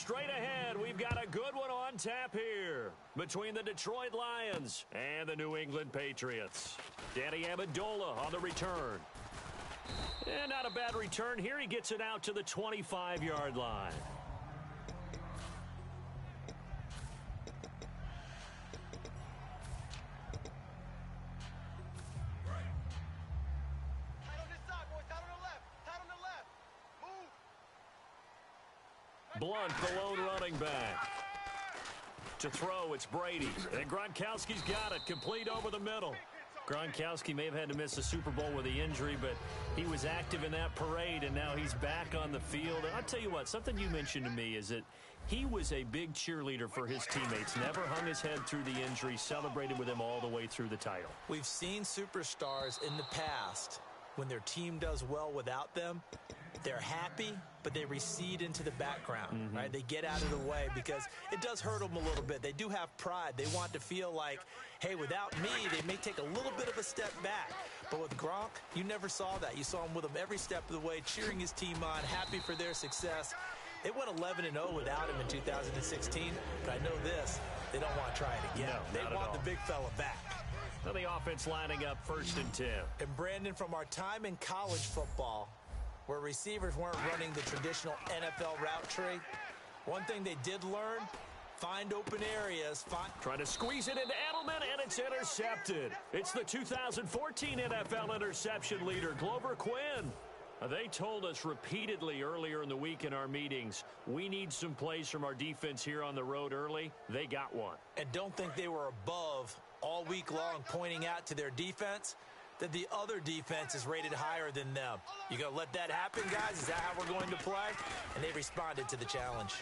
straight ahead. We've got a good one on tap here between the Detroit Lions and the New England Patriots. Danny Amendola on the return. And not a bad return here. He gets it out to the 25-yard line. Blunt, the lone running back. To throw, it's Brady. And Gronkowski's got it. Complete over the middle. Gronkowski may have had to miss the Super Bowl with the injury, but he was active in that parade, and now he's back on the field. And I'll tell you what, something you mentioned to me is that he was a big cheerleader for his teammates. Never hung his head through the injury, celebrated with them all the way through the title. We've seen superstars in the past, when their team does well without them, they're happy, but they recede into the background, right? They get out of the way because it does hurt them a little bit. They do have pride. They want to feel like, hey, without me, they may take a little bit of a step back. But with Gronk, you never saw that. You saw him with him every step of the way, cheering his team on, happy for their success. They went 11-0 without him in 2016, but I know this, they don't want to try it again. No, they want the big fella back. So the offense lining up 1st and 10. And Brandon, from our time in college football, where receivers weren't running the traditional NFL route tree, one thing they did learn, find open areas. Trying to squeeze it into Edelman, and it's intercepted. It's the 2014 NFL interception leader, Glover Quinn. They told us repeatedly earlier in the week in our meetings, we need some plays from our defense here on the road early. They got one. And don't think they were above all week long pointing out to their defense that the other defense is rated higher than them. You going to let that happen, guys? Is that how we're going to play? And they responded to the challenge.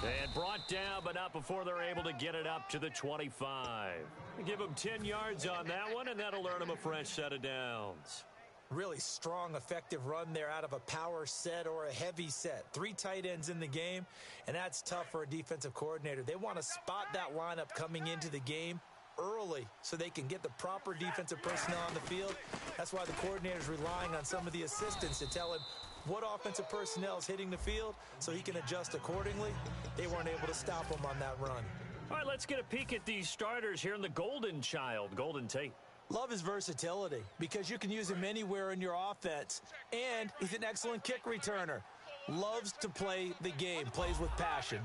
And brought down, but not before they're able to get it up to the 25. Give them 10 yards on that one, and that'll earn them a fresh set of downs. Really strong, effective run there out of a power set or a heavy set. 3 tight ends in the game, and that's tough for a defensive coordinator. They want to spot that lineup coming into the game early so they can get the proper defensive personnel on the field. That's why the coordinator is relying on some of the assistants to tell him what offensive personnel is hitting the field so he can adjust accordingly. They weren't able to stop him on that run. All right, let's get a peek at these starters here in the Golden Child, Golden Tate. Love his versatility because you can use him anywhere in your offense, and he's an excellent kick returner. Loves to play the game, plays with passion.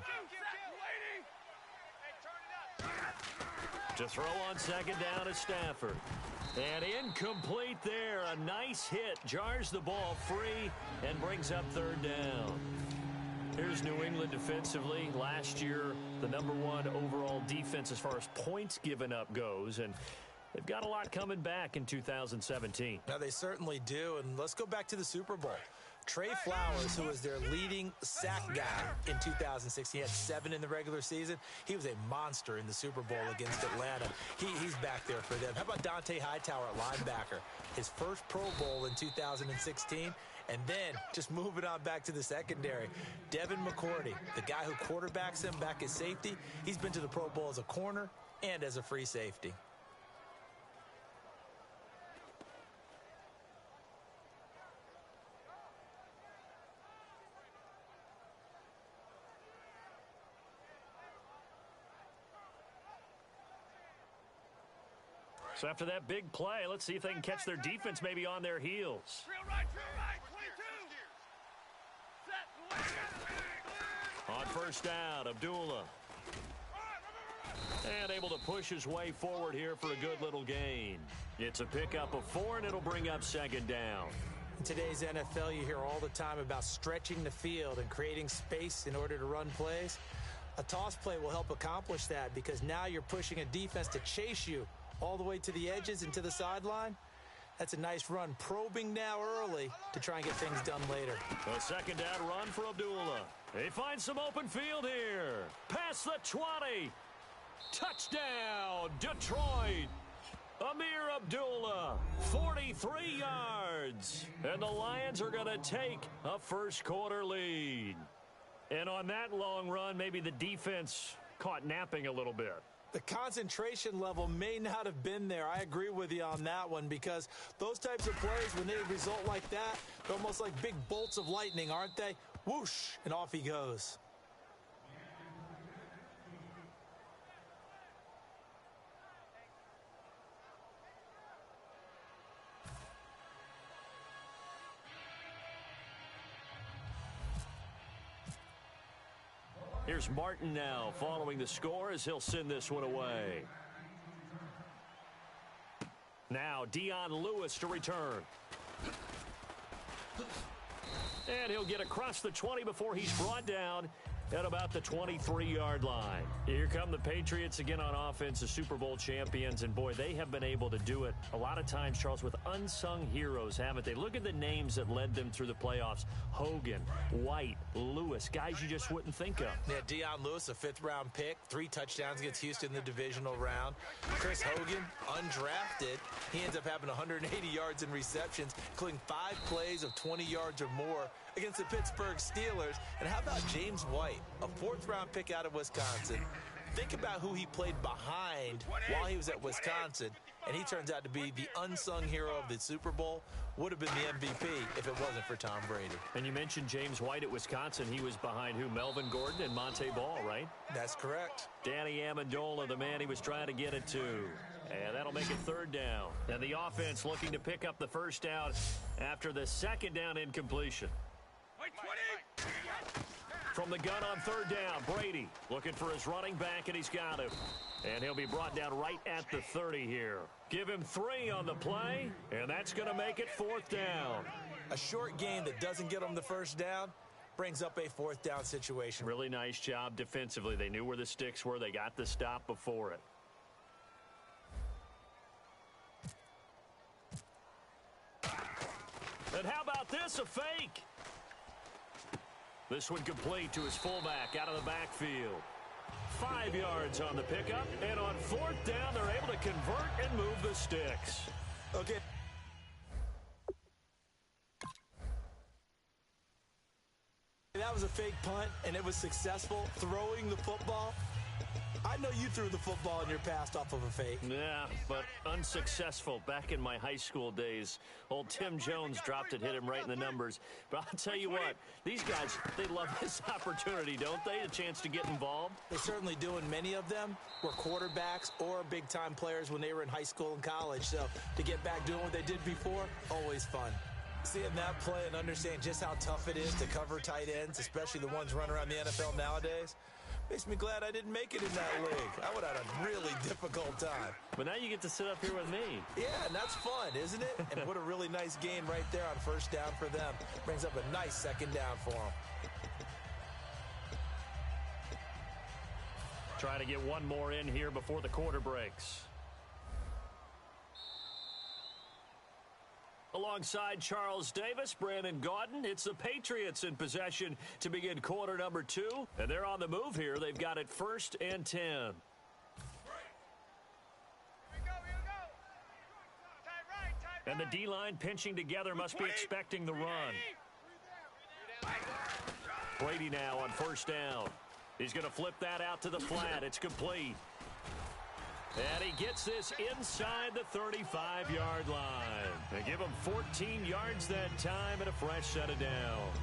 To throw on 2nd down is Stafford. And incomplete there. A nice hit. Jars the ball free and brings up 3rd down. Here's New England defensively. Last year, the #1 overall defense as far as points given up goes. And they've got a lot coming back in 2017. Now, they certainly do. And let's go back to the Super Bowl. Trey Flowers, who was their leading sack guy in 2016, he had 7 in the regular season. He was a monster in the Super Bowl against Atlanta. He's back there for them. How about Dante Hightower at linebacker? His first Pro Bowl in 2016. And then just moving on back to the secondary. Devin McCourty, the guy who quarterbacks him back as safety, he's been to the Pro Bowl as a corner and as a free safety. So after that big play, let's see if they can catch their defense maybe on their heels. On 1st down, Abdullah. And able to push his way forward here for a good little gain. It's a pickup of 4, and it'll bring up 2nd down. In today's NFL, you hear all the time about stretching the field and creating space in order to run plays. A toss play will help accomplish that because now you're pushing a defense to chase you all the way to the edges and to the sideline. That's a nice run. Probing now early to try and get things done later. A 2nd down run for Abdullah. He finds some open field here. Past the 20. Touchdown, Detroit. Amir Abdullah, 43 yards. And the Lions are going to take a 1st quarter lead. And on that long run, maybe the defense caught napping a little bit. The concentration level may not have been there. I agree with you on that one because those types of plays, when they result like that, they're almost like big bolts of lightning, aren't they? Whoosh, and off he goes. Here's Martin now following the score as he'll send this one away. Now Dion Lewis to return. And he'll get across the 20 before he's brought down at about the 23-yard line. Here come the Patriots again on offense, the Super Bowl champions, and boy, they have been able to do it a lot of times, Charles, with unsung heroes, haven't they? Look at the names that led them through the playoffs. Hogan, White, Lewis, guys you just wouldn't think of. Yeah, Dion Lewis, a fifth-round pick, 3 touchdowns against Houston in the divisional round. Chris Hogan, undrafted. He ends up having 180 yards in receptions, including 5 plays of 20 yards or more against the Pittsburgh Steelers. And how about James White, a 4th-round pick out of Wisconsin? Think about who he played behind while he was at Wisconsin, and he turns out to be the unsung hero of the Super Bowl. Would have been the MVP if it wasn't for Tom Brady. And you mentioned James White at Wisconsin. He was behind who? Melvin Gordon and Monte Ball, right? That's correct. Danny Amendola, the man he was trying to get it to. And that'll make it 3rd down. And the offense looking to pick up the first down after the 2nd down incompletion. From the gun on 3rd down, Brady looking for his running back, and he's got him. And he'll be brought down right at the 30 here. Give him 3 on the play, and that's going to make it 4th down. A short game that doesn't get him the first down brings up a 4th down situation. Really nice job defensively. They knew where the sticks were. They got the stop before it. And how about this, a fake? This one complete to his fullback out of the backfield. 5 yards on the pickup, and on 4th down, they're able to convert and move the sticks. Okay. That was a fake punt, and it was successful throwing the football. I know you threw the football in your past off of a fake. Yeah, but unsuccessful back in my high school days. Old Tim Jones dropped it, hit him right in the numbers. But I'll tell you what, these guys, they love this opportunity, don't they? A chance to get involved. They certainly do, and many of them were quarterbacks or big-time players when they were in high school and college. So to get back doing what they did before, always fun. Seeing that play and understanding just how tough it is to cover tight ends, especially the ones running around the NFL nowadays, makes me glad I didn't make it in that league. I would have had a really difficult time. But now you get to sit up here with me. Yeah, and that's fun, isn't it? And what a really nice gain right there on 1st down for them. Brings up a nice 2nd down for them. Trying to get one more in here before the quarter breaks. Alongside Charles Davis, Brandon Gaudin, it's the Patriots in possession to begin quarter number 2. And they're on the move here. They've got it 1st and 10. And the D-line pinching together must be expecting the run. Brady now on 1st down. He's going to flip that out to the flat. It's complete. And he gets this inside the 35-yard line. They give him 14 yards that time and a fresh set of downs.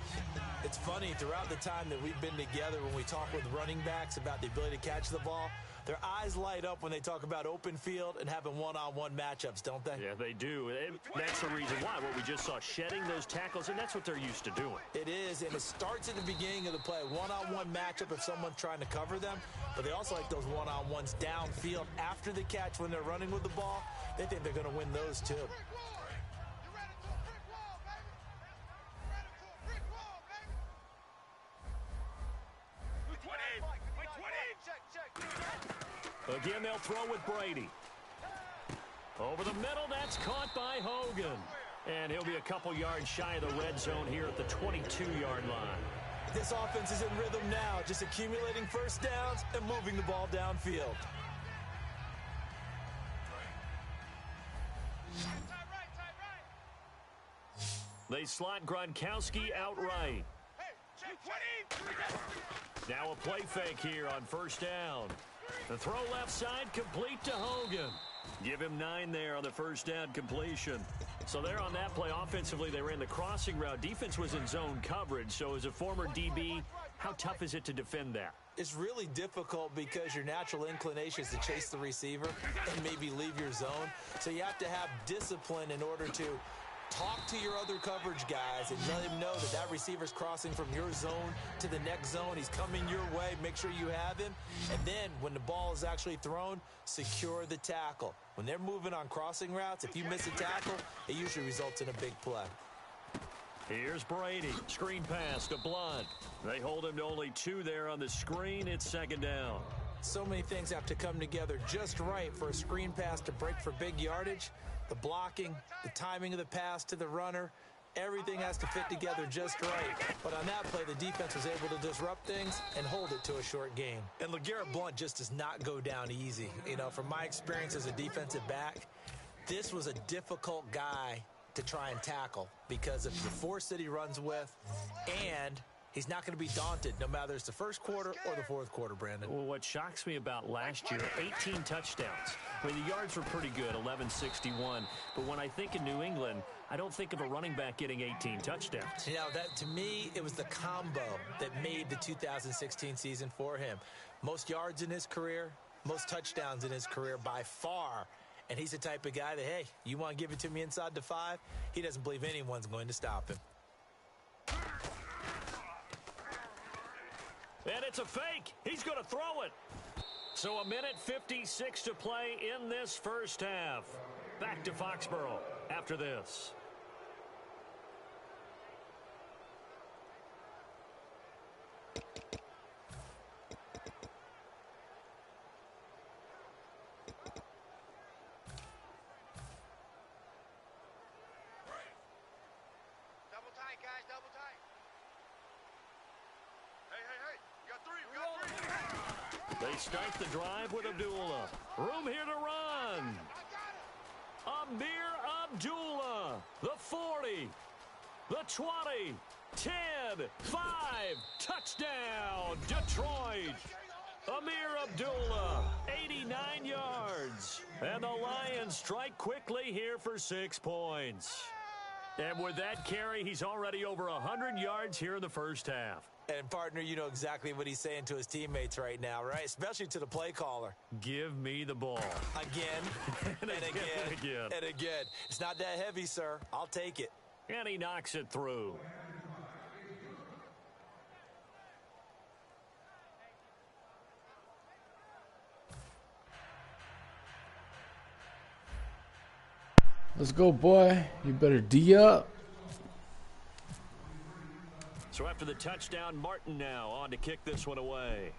It's funny, throughout the time that we've been together, when we talk with running backs about the ability to catch the ball, their eyes light up when they talk about open field and having one-on-one matchups, don't they? Yeah, they do. That's the reason why. What we just saw, shedding those tackles, and that's what they're used to doing. It is, and it starts at the beginning of the play. One-on-one matchup if someone's trying to cover them, but they also like those one-on-ones downfield after the catch when they're running with the ball. They think they're going to win those too. Again, they'll throw with Brady. Over the middle, that's caught by Hogan. And he'll be a couple yards shy of the red zone here at the 22-yard line. This offense is in rhythm now, just accumulating 1st downs and moving the ball downfield. They slot Gronkowski outright. Now a play fake here on 1st down. The throw left side complete to Hogan. Give him 9 there on the 1st down completion. So there on that play, offensively, they ran the crossing route. Defense was in zone coverage. So as a former DB, how tough is it to defend that? It's really difficult because your natural inclination is to chase the receiver and maybe leave your zone. So you have to have discipline in order to Talk to your other coverage guys and let him know that that receiver's crossing from your zone to the next zone. He's coming your way. Make sure you have him. And then when the ball is actually thrown, secure the tackle. When they're moving on crossing routes, if you miss a tackle, it usually results in a big play. Here's Brady. Screen pass to Blunt. They hold him to only 2 there on the screen. It's 2nd down. So many things have to come together just right for a screen pass to break for big yardage. The blocking, the timing of the pass to the runner, everything has to fit together just right. But on that play, the defense was able to disrupt things and hold it to a short game. And LeGarrette Blount just does not go down easy. You know, from my experience as a defensive back, this was a difficult guy to try and tackle because of the force that he runs with, and he's not going to be daunted no matter it's the first quarter or the fourth quarter, Brandon. Well, what shocks me about last year, 18 touchdowns. I mean, the yards were pretty good, 1161. But when I think of New England, I don't think of a running back getting 18 touchdowns. You know, that to me, it was the combo that made the 2016 season for him. Most yards in his career, most touchdowns in his career by far. And he's the type of guy that, hey, you want to give it to me inside the 5? He doesn't believe anyone's going to stop him. And it's a fake. He's going to throw it. So 1:56 to play in this first half. Back to Foxborough after this. Double tight, guys, double tight. Hey, you got 3, you got 3. They start the drive with Abdullah. Room here to run. Amir Abdullah, the 40, the 20, 10, 5, touchdown, Detroit. Amir Abdullah, 89 yards. And the Lions strike quickly here for 6 points. And with that carry, he's already over 100 yards here in the first half. And, partner, you know exactly what he's saying to his teammates right now, right? Especially to the play caller. Give me the ball. Again, and again, and again. It's not that heavy, sir. I'll take it. And he knocks it through. Let's go, boy. You better D up. So after the touchdown, Martin now on to kick this one away.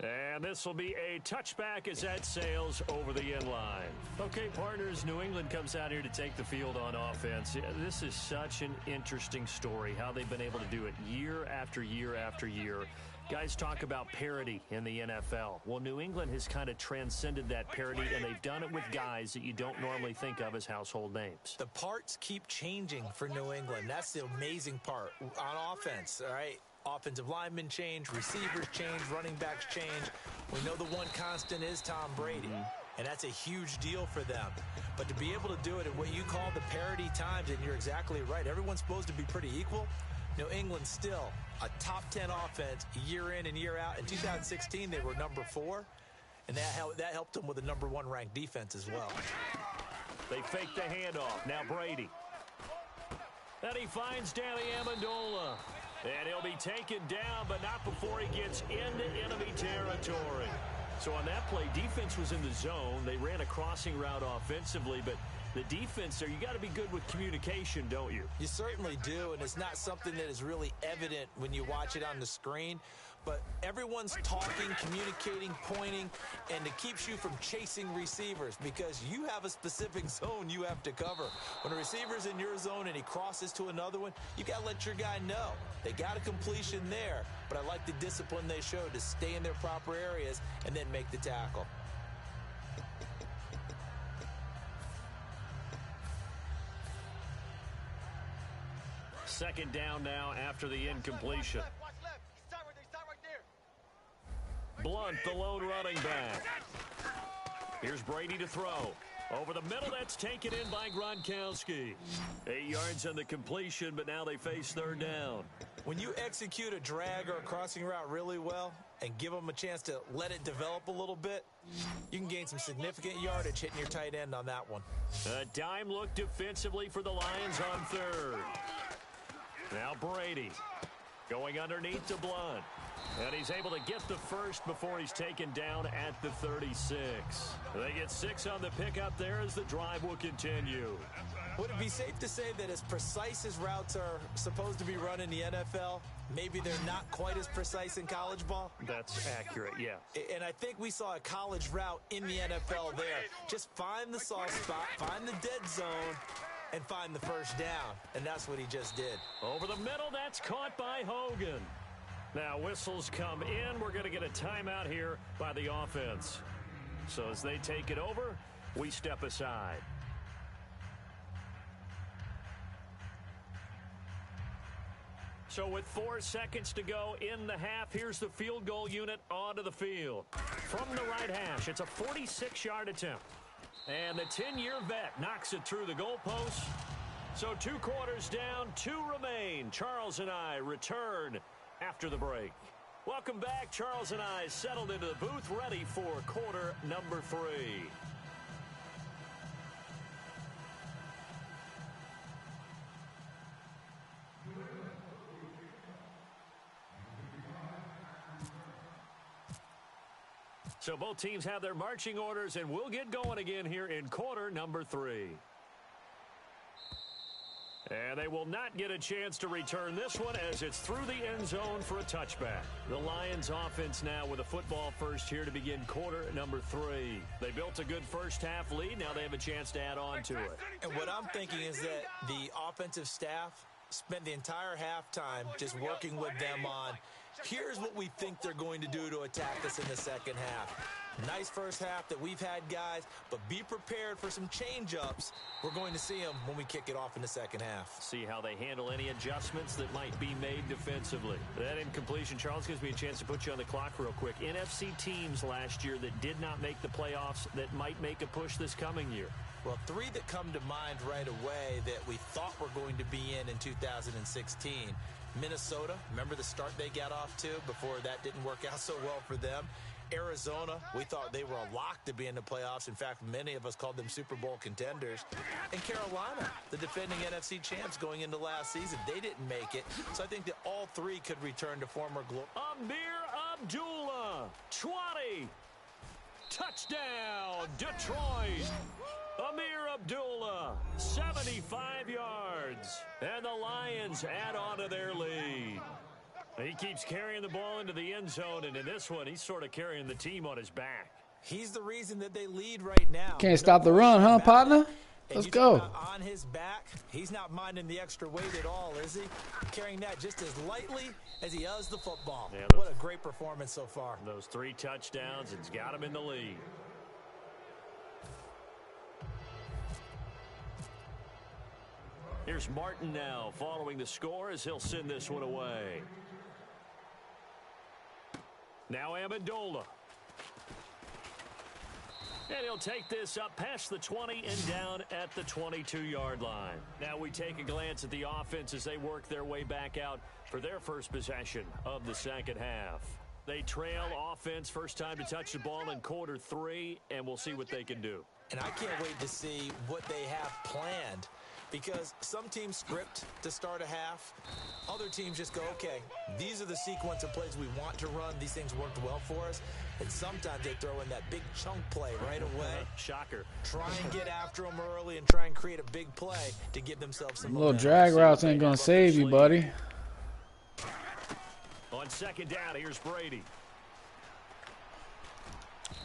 And this will be a touchback as that sails over the end line. Okay, partners, New England comes out here to take the field on offense. This is such an interesting story, how they've been able to do it year after year after year. Guys talk about parity in the NFL. Well, New England has kind of transcended that parity, and they've done it with guys that you don't normally think of as household names. The parts keep changing for New England. That's the amazing part on offense, all right? Offensive linemen change, receivers change, running backs change. We know the one constant is Tom Brady, and that's a huge deal for them. But to be able to do it at what you call the parity times, and you're exactly right, everyone's supposed to be pretty equal. New England still a top 10 offense year in and year out. In 2016, they were number 4, and that helped them with a number 1 ranked defense as well. They fake the handoff. Now Brady. Then he finds Danny Amendola. And he'll be taken down, but not before he gets into enemy territory. So on that play, defense was in the zone. They ran a crossing route offensively, but the defense there, you got to be good with communication, don't you? You certainly do, and it's not something that is really evident when you watch it on the screen. But everyone's talking, communicating, pointing, and it keeps you from chasing receivers because you have a specific zone you have to cover. When a receiver's in your zone and he crosses to another one, you got to let your guy know. They got a completion there, but I like the discipline they showed to stay in their proper areas and then make the tackle. Second down now after the incompletion. Blunt, the lone running back. Here's Brady to throw. Over the middle, that's taken in by Gronkowski. 8 yards on the completion, but now they face third down. When you execute a drag or a crossing route really well, and give them a chance to let it develop a little bit, you can gain some significant yardage hitting your tight end on that one. A dime look defensively for the Lions on third. Now Brady going underneath to Blunt. And he's able to get the first before he's taken down at the 36. They get 6 on the pickup there as the drive will continue. Would it be safe to say that as precise as routes are supposed to be run in the NFL, maybe they're not quite as precise in college ball? That's accurate, yeah. And I think we saw a college route in the NFL there. Just find the soft spot, find the dead zone, and find the first down. And that's what he just did. Over the middle, that's caught by Hogan. Now whistles come in. We're going to get a timeout here by the offense. So as they take it over, we step aside. So with 4 seconds to go in the half, here's the field goal unit onto the field. From the right hash, it's a 46-yard attempt. And the 10-year vet knocks it through the goalpost. So 2 quarters down, 2 remain. Charles and I return after the break. Welcome back. Charles and I settled into the booth, ready for quarter number 3. So both teams have their marching orders, and we'll get going again here in quarter number 3. And they will not get a chance to return this one as it's through the end zone for a touchback. The Lions offense now with a football first here to begin quarter number 3. They built a good first half lead. Now they have a chance to add on to it. And what I'm thinking is that the offensive staff spent the entire halftime just working with them on, here's what we think they're going to do to attack us in the second half. Nice first half that we've had, guys, but be prepared for some change-ups. We're going to see them when we kick it off in the second half. See how they handle any adjustments that might be made defensively. That incompletion, Charles, gives me a chance to put you on the clock real quick. NFC teams last year that did not make the playoffs that might make a push this coming year. Well, 3 that come to mind right away that we thought were going to be in 2016. Minnesota, remember the start they got off to before that didn't work out so well for them. Arizona, we thought they were a lock to be in the playoffs. In fact, many of us called them Super Bowl contenders. And Carolina, the defending NFC champs going into last season, they didn't make it. So I think that all 3 could return to former glory. Amir Abdullah, 20. Touchdown, Detroit. Amir Abdullah, 75 yards. And the Lions add on to their lead. He keeps carrying the ball into the end zone, and in this one, he's sort of carrying the team on his back. He's the reason that they lead right now. Can't stop the run, huh, partner? Let's go. On his back, he's not minding the extra weight at all, is he? Carrying that just as lightly as he does the football. Yeah, what a great performance so far. Those 3 touchdowns, it's got him in the lead. Here's Martin now following the score as he'll send this one away. Now Amendola. And he'll take this up past the 20 and down at the 22-yard line. Now we take a glance at the offense as they work their way back out for their first possession of the second half. They trail offense, first time to touch the ball in quarter 3, and we'll see what they can do. And I can't wait to see what they have planned. Because some teams script to start a half. Other teams just go, okay, these are the sequence of plays we want to run. These things worked well for us. And sometimes they throw in that big chunk play right away. Shocker. Try and get after them early and try and create a big play to give themselves some little drag routes ain't going to save you, buddy. On second down, here's Brady.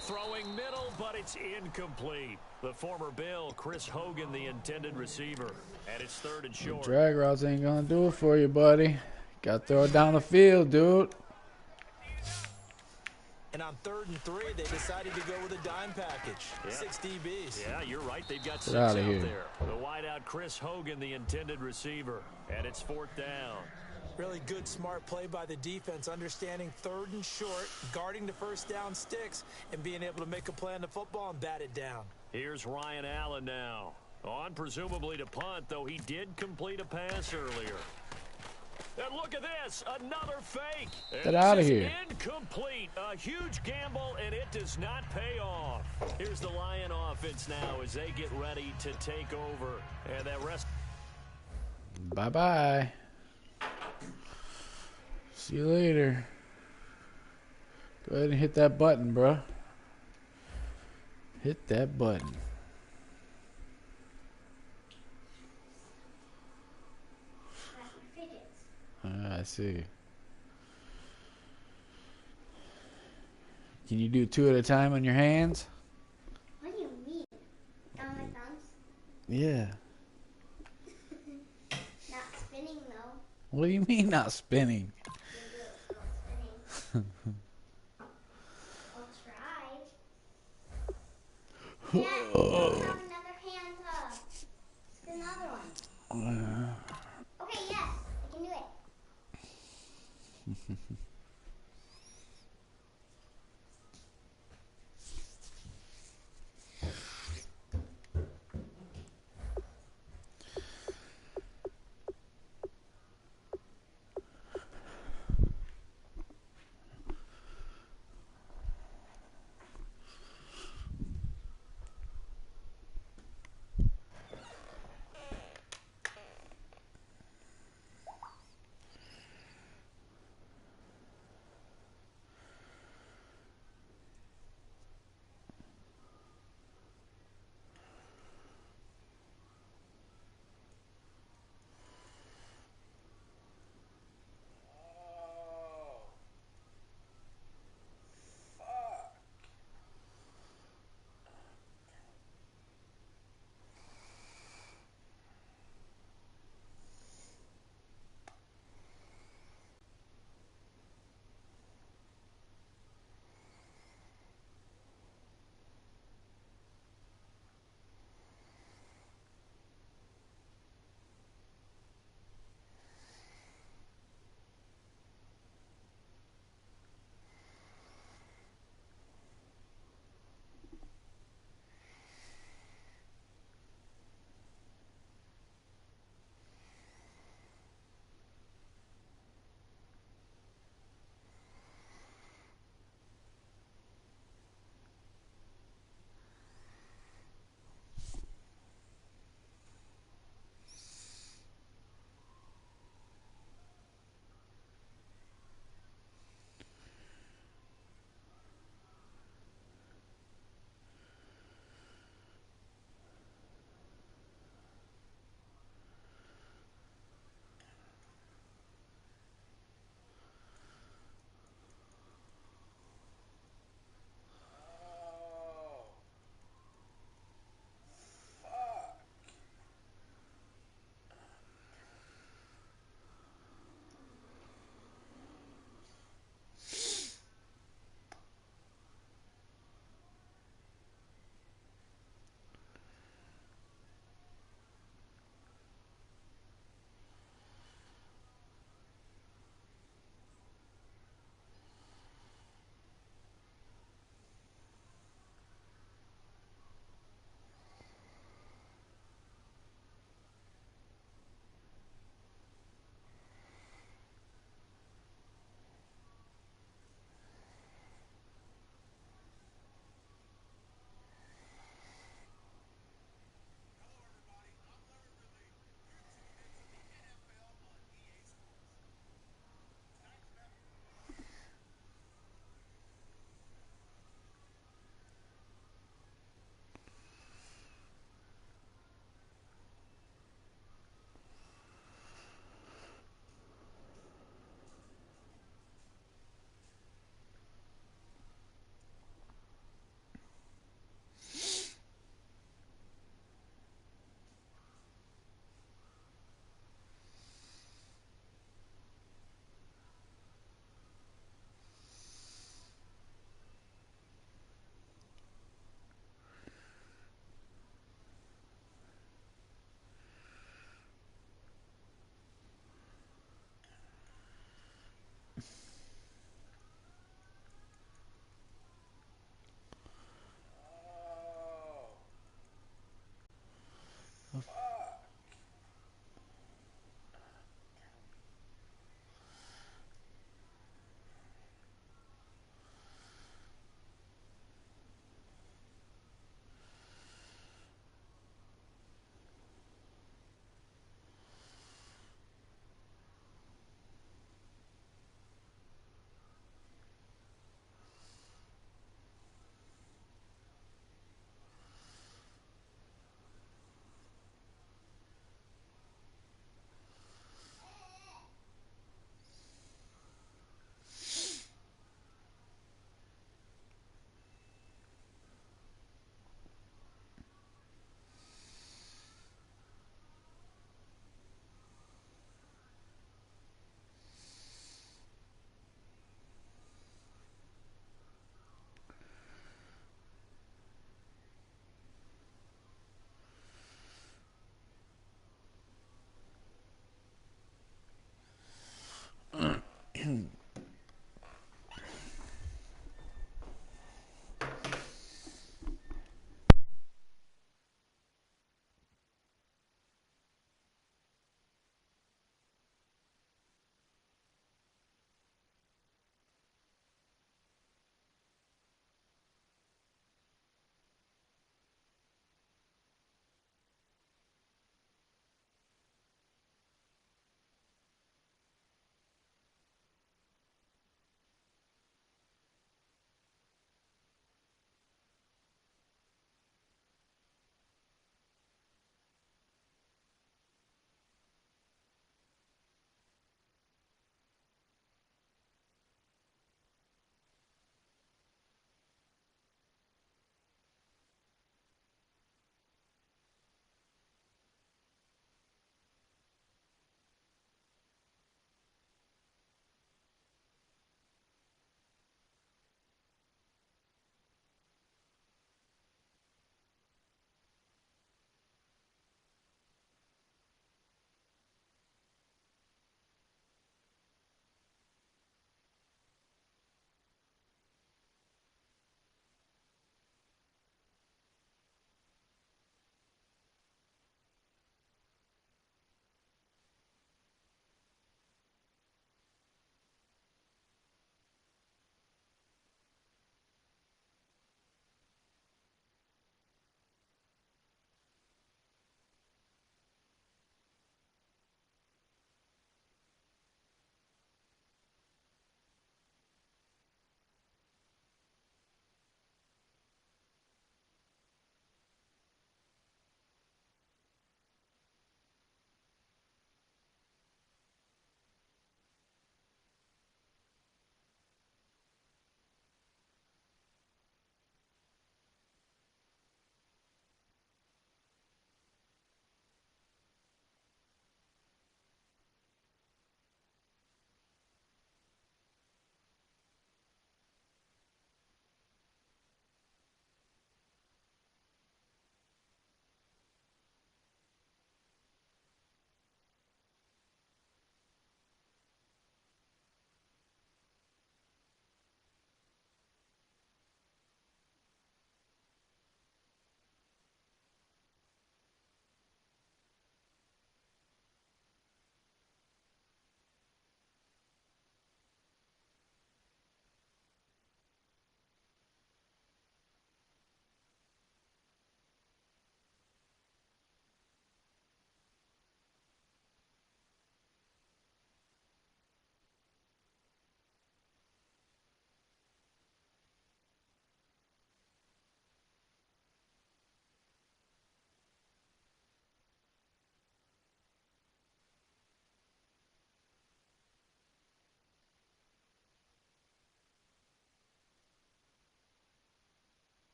Throwing middle, but it's incomplete. The former Bill, Chris Hogan, the intended receiver. And it's 3rd and short. Drag routes ain't going to do it for you, buddy. Got to throw it down the field, dude. And on 3rd and 3, they decided to go with a dime package. Yeah. 6 DBs. Yeah, you're right. They've got 6 out there. The wideout, Chris Hogan, the intended receiver. And it's 4th down. Really good, smart play by the defense, understanding 3rd and short, guarding the first down sticks, and being able to make a play on the football and bat it down. Here's Ryan Allen now. On presumably to punt, though he did complete a pass earlier. And look at this, another fake. Get out of here. Incomplete. A huge gamble, and it does not pay off. Here's the Lion offense now as they get ready to take over. And that rest. Bye-bye. See you later. Go ahead and hit that button, bro. Hit that button. I see. Can you do 2 at a time on your hands? What do you mean? On my thumbs? Yeah. Not spinning though. What do you mean not spinning? You can do it without spinning. I'll try. Yeah, I don't have another hand up. Spin another one. Okay, yes, I can do it.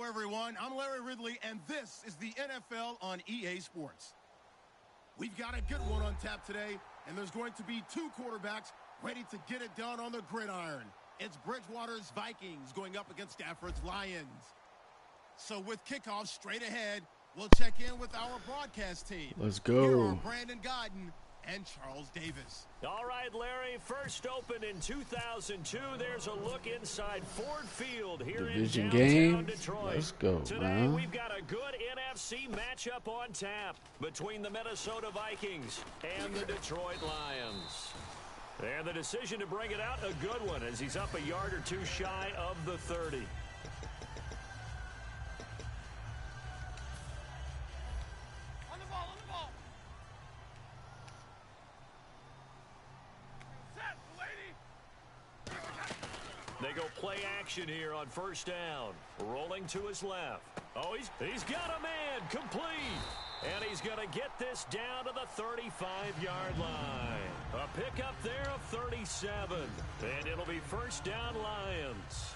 Hello, everyone. I'm Larry Ridley, and this is the NFL on EA Sports. We've got a good one on tap today, and there's going to be two quarterbacks ready to get it done on the gridiron. It's Bridgewater's Vikings going up against Stafford's Lions. So with kickoff straight ahead, we'll check in with our broadcast team. Let's Here go. are Brandon Godden and Charles Davis. All right, Larry, first opened in 2002. There's a look inside Ford Field here Division in downtown game. Detroit. Let's go, Today, man. we've got a good NFC matchup on tap between the Minnesota Vikings and the Detroit Lions. And the decision to bring it out, a good one, as he's up a yard or two shy of the 30. On the ball, on the ball. Set, lady. They go play action here on first down. Rolling to his left. Oh, he's got a man, complete. And he's going to get this down to the 35-yard line. A pickup there of 37. And it'll be first down Lions.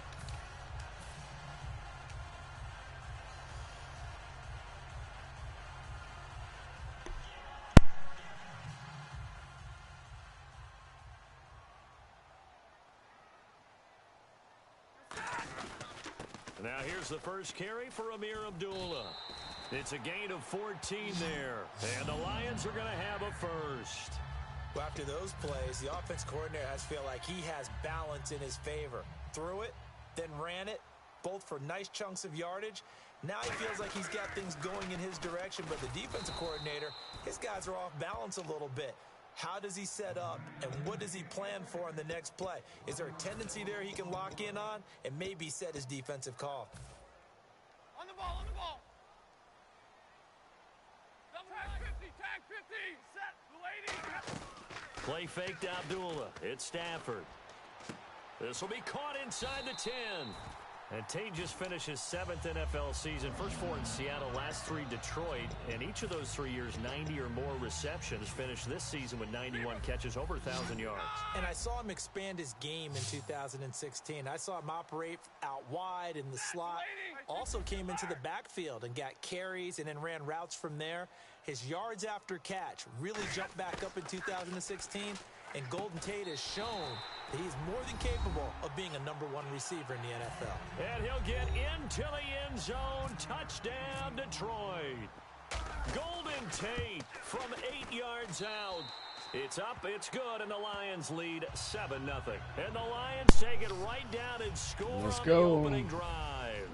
Now here's the first carry for Amir Abdullah. It's a gain of 14 there. And the Lions are going to have a first. Well, after those plays, the offense coordinator has feel like he has balance in his favor. Threw it, then ran it, both for nice chunks of yardage. Now he feels like he's got things going in his direction, but the defensive coordinator, his guys are off balance a little bit. How does he set up, and what does he plan for in the next play? Is there a tendency there he can lock in on and maybe set his defensive call? On the ball, on the ball. Tag 50, tag 50. Set, lady. Play fake to Abdullah. It's Stafford. This will be caught inside the 10. And Tate just finished his 7th NFL season. First 4 in Seattle, last 3 Detroit. And each of those 3 years, 90 or more receptions. Finished this season with 91 catches, over 1,000 yards. And I saw him expand his game in 2016. I saw him operate out wide in the slot. Also came into the backfield and got carries and then ran routes from there. His yards after catch really jumped back up in 2016. And Golden Tate has shown that he's more than capable of being a #1 receiver in the NFL. And he'll get into the end zone. Touchdown, Detroit. Golden Tate from 8 yards out. It's up, it's good, and the Lions lead 7-0. And the Lions take it right down and score Let's on go. the opening drive.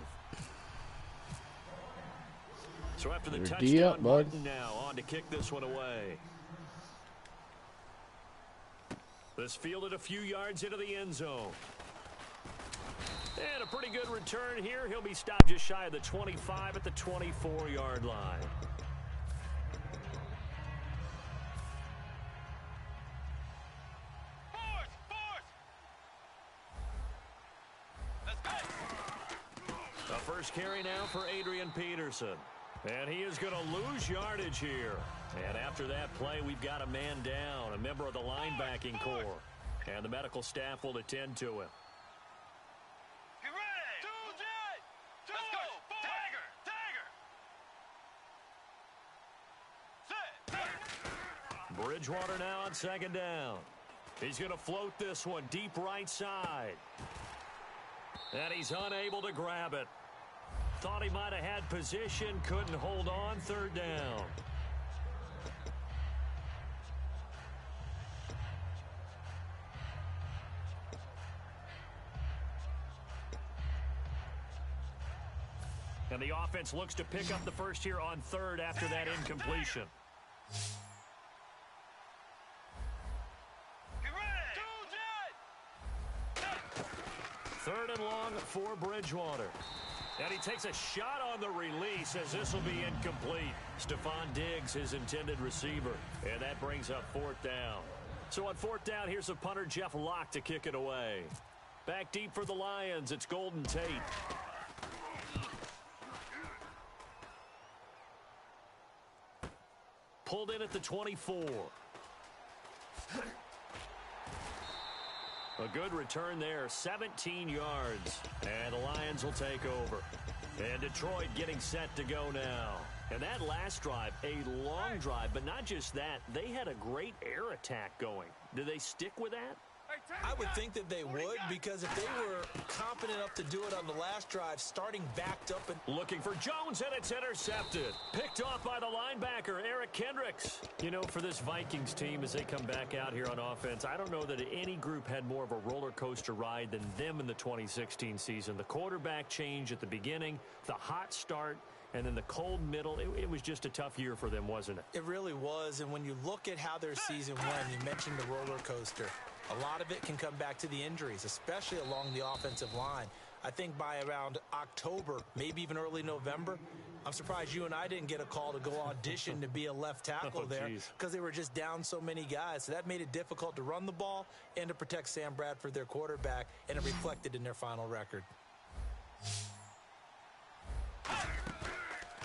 So after the You're touchdown, D up, bud. Martin now on to kick this one away. This fielded a few yards into the end zone. And a pretty good return here. He'll be stopped just shy of the 25 at the 24-yard line. A first carry now for Adrian Peterson. And he is going to lose yardage here. And after that play, we've got a man down, a member of the linebacking core. And the medical staff will attend to him. Get ready. Let's go. Tiger. Set. Bridgewater now on second down. He's going to float this one deep right side. And he's unable to grab it. Thought he might have had position, couldn't hold on, third down. And the offense looks to pick up the first here on third after that incompletion. Get ready. Third and long for Bridgewater. And he takes a shot on the release as this will be incomplete. Stephon Diggs, his intended receiver. And that brings up fourth down. So on fourth down, here's the punter, Jeff Locke, to kick it away. Back deep for the Lions, it's Golden Tate. Pulled in at the 24. A good return there, 17 yards. And the Lions will take over. And Detroit getting set to go now. And that last drive, a long drive, but not just that. They had a great air attack going. Do they stick with that? I would think that they would, because if they were confident enough to do it on the last drive, starting backed up and looking for Jones, and it's intercepted. Picked off by the linebacker, Eric Kendricks. You know, for this Vikings team, as they come back out here on offense, I don't know that any group had more of a roller coaster ride than them in the 2016 season. The quarterback change at the beginning, the hot start, and then the cold middle. It was just a tough year for them, wasn't it? It really was. And when you look at how their season went, you mentioned the roller coaster. A lot of it can come back to the injuries, especially along the offensive line. I think by around October, maybe even early November, I'm surprised you and I didn't get a call to go audition to be a left tackle there, because they were just down so many guys. So that made it difficult to run the ball and to protect Sam Bradford, their quarterback, and it reflected in their final record.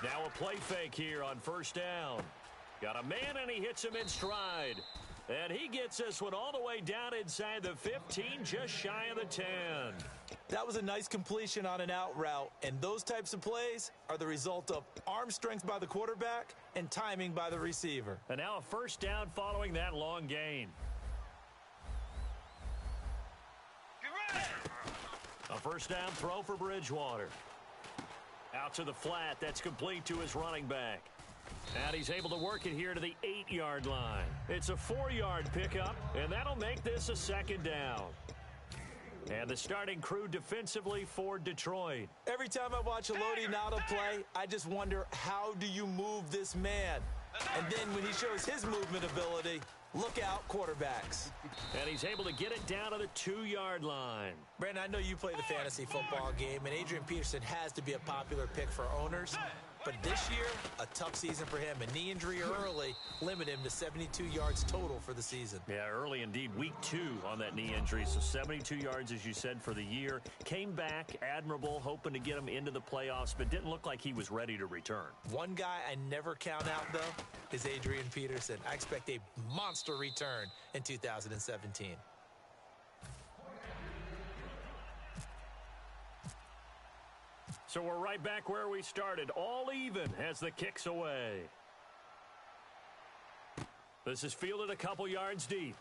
Now a play fake here on first down. Got a man, and he hits him in stride. And he gets this one all the way down inside the 15, just shy of the 10. That was a nice completion on an out route, and those types of plays are the result of arm strength by the quarterback and timing by the receiver. And now a first down following that long gain. A first down throw for Bridgewater. Out to the flat. That's complete to his running back. And he's able to work it here to the 8-yard line. It's a 4-yard pickup, and that'll make this a second down. And the starting crew defensively for Detroit. Every time I watch Elodie Nada play, I just wonder, how do you move this man? And then when he shows his movement ability, look out, quarterbacks. And he's able to get it down to the 2-yard line. Brandon, I know you play the fantasy football game, and Adrian Peterson has to be a popular pick for owners. But this year, a tough season for him. A knee injury early limited him to 72 yards total for the season. Yeah, early indeed. Week 2 on that knee injury. So 72 yards, as you said, for the year. Came back admirable, hoping to get him into the playoffs, but didn't look like he was ready to return. One guy I never count out, though, is Adrian Peterson. I expect a monster return in 2017. So we're right back where we started, all even as the kick's away. This is fielded a couple yards deep.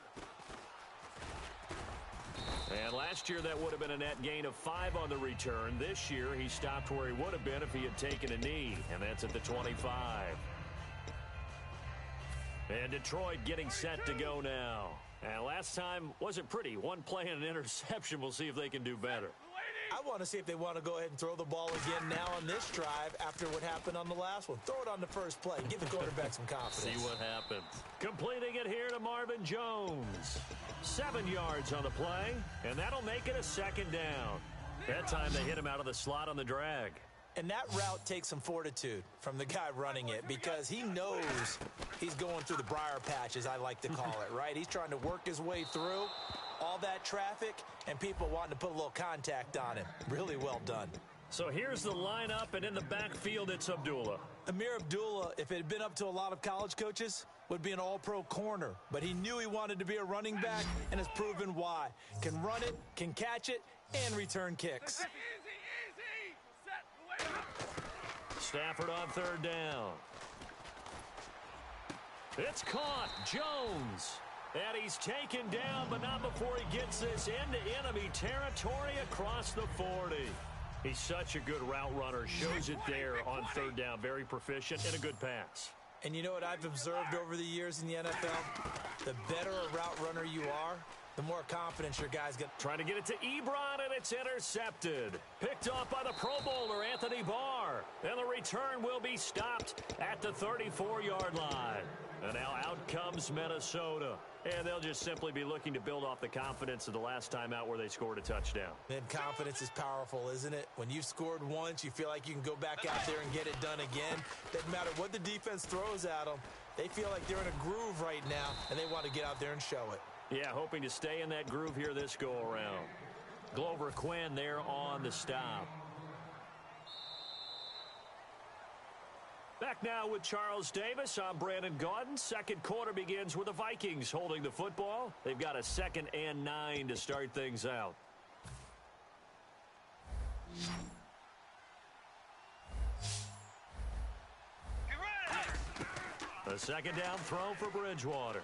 And last year that would have been a net gain of 5 on the return. This year he stopped where he would have been if he had taken a knee, and that's at the 25. And Detroit getting set to go now. And last time wasn't pretty. One play and an interception. We'll see if they can do better. I want to see if they want to go ahead and throw the ball again now on this drive after what happened on the last one. Throw it on the first play. Give the quarterback some confidence. See what happens. Completing it here to Marvin Jones. 7 yards on the play, and that'll make it a second down. That time they hit him out of the slot on the drag. And that route takes some fortitude from the guy running it, because he knows he's going through the briar patch, as I like to call it, right? He's trying to work his way through all that traffic and people wanting to put a little contact on him. Really well done. So here's the lineup, and in the backfield, it's Abdullah. Amir Abdullah, if it had been up to a lot of college coaches, would be an all-pro corner. But he knew he wanted to be a running back and has proven why. Can run it, can catch it, and return kicks. Stafford on third down. It's caught. Jones. And he's taken down, but not before he gets this into enemy territory across the 40. He's such a good route runner. Shows it there on third down. Very proficient and a good pass. And you know what I've observed over the years in the NFL? The better a route runner you are, the more confidence your guys get. Trying to get it to Ebron, and it's intercepted. Picked off by the Pro Bowler, Anthony Barr. And the return will be stopped at the 34-yard line. And now out comes Minnesota. And they'll just simply be looking to build off the confidence of the last time out where they scored a touchdown. And confidence is powerful, isn't it? When you've scored once, you feel like you can go back out there and get it done again. Doesn't matter what the defense throws at them. They feel like they're in a groove right now, and they want to get out there and show it. Yeah, hoping to stay in that groove here this go-around. Glover Quinn there on the stop. Back now with Charles Davis. I'm Brandon Gaudin. Second quarter begins with the Vikings holding the football. They've got a 2nd and 9 to start things out. A second down throw for Bridgewater.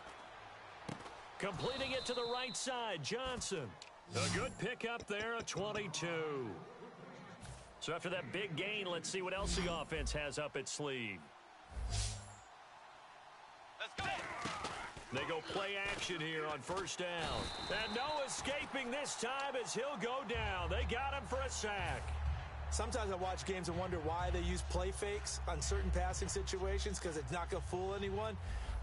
Completing it to the right side, Johnson. A good pickup there, a 22. So after that big gain, let's see what else the offense has up its sleeve. Let's go. They go play action here on first down. And no escaping this time as he'll go down. They got him for a sack. Sometimes I watch games and wonder why they use play fakes on certain passing situations because it's not going to fool anyone.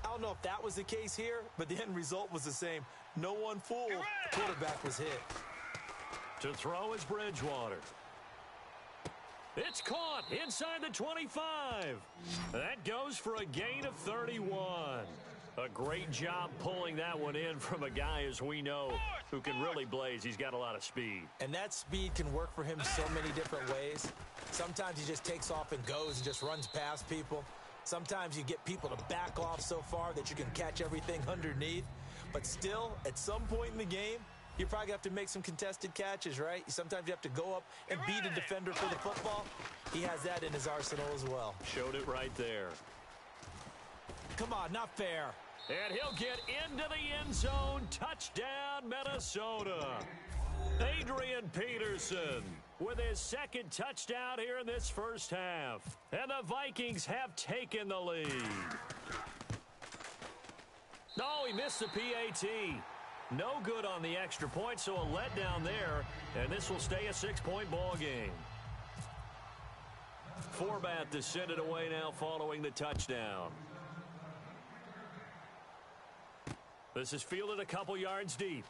I don't know if that was the case here, but the end result was the same. No one fooled. The quarterback was hit. To throw is Bridgewater. It's caught inside the 25. That goes for a gain of 31. A great job pulling that one in from a guy, as we know, who can really blaze. He's got a lot of speed. And that speed can work for him so many different ways. Sometimes he just takes off and goes and just runs past people. Sometimes you get people to back off so far that you can catch everything underneath. But still, at some point in the game, you probably have to make some contested catches, right? Sometimes you have to go up and beat a defender for the football. He has that in his arsenal as well. Showed it right there. Come on, not fair. And he'll get into the end zone. Touchdown, Minnesota. Adrian Peterson with his second touchdown here in this first half. And the Vikings have taken the lead. No, he missed the PAT. No good on the extra point, so a letdown there. And this will stay a 6-point ball game. Forbath to send it away now following the touchdown. This is fielded a couple yards deep.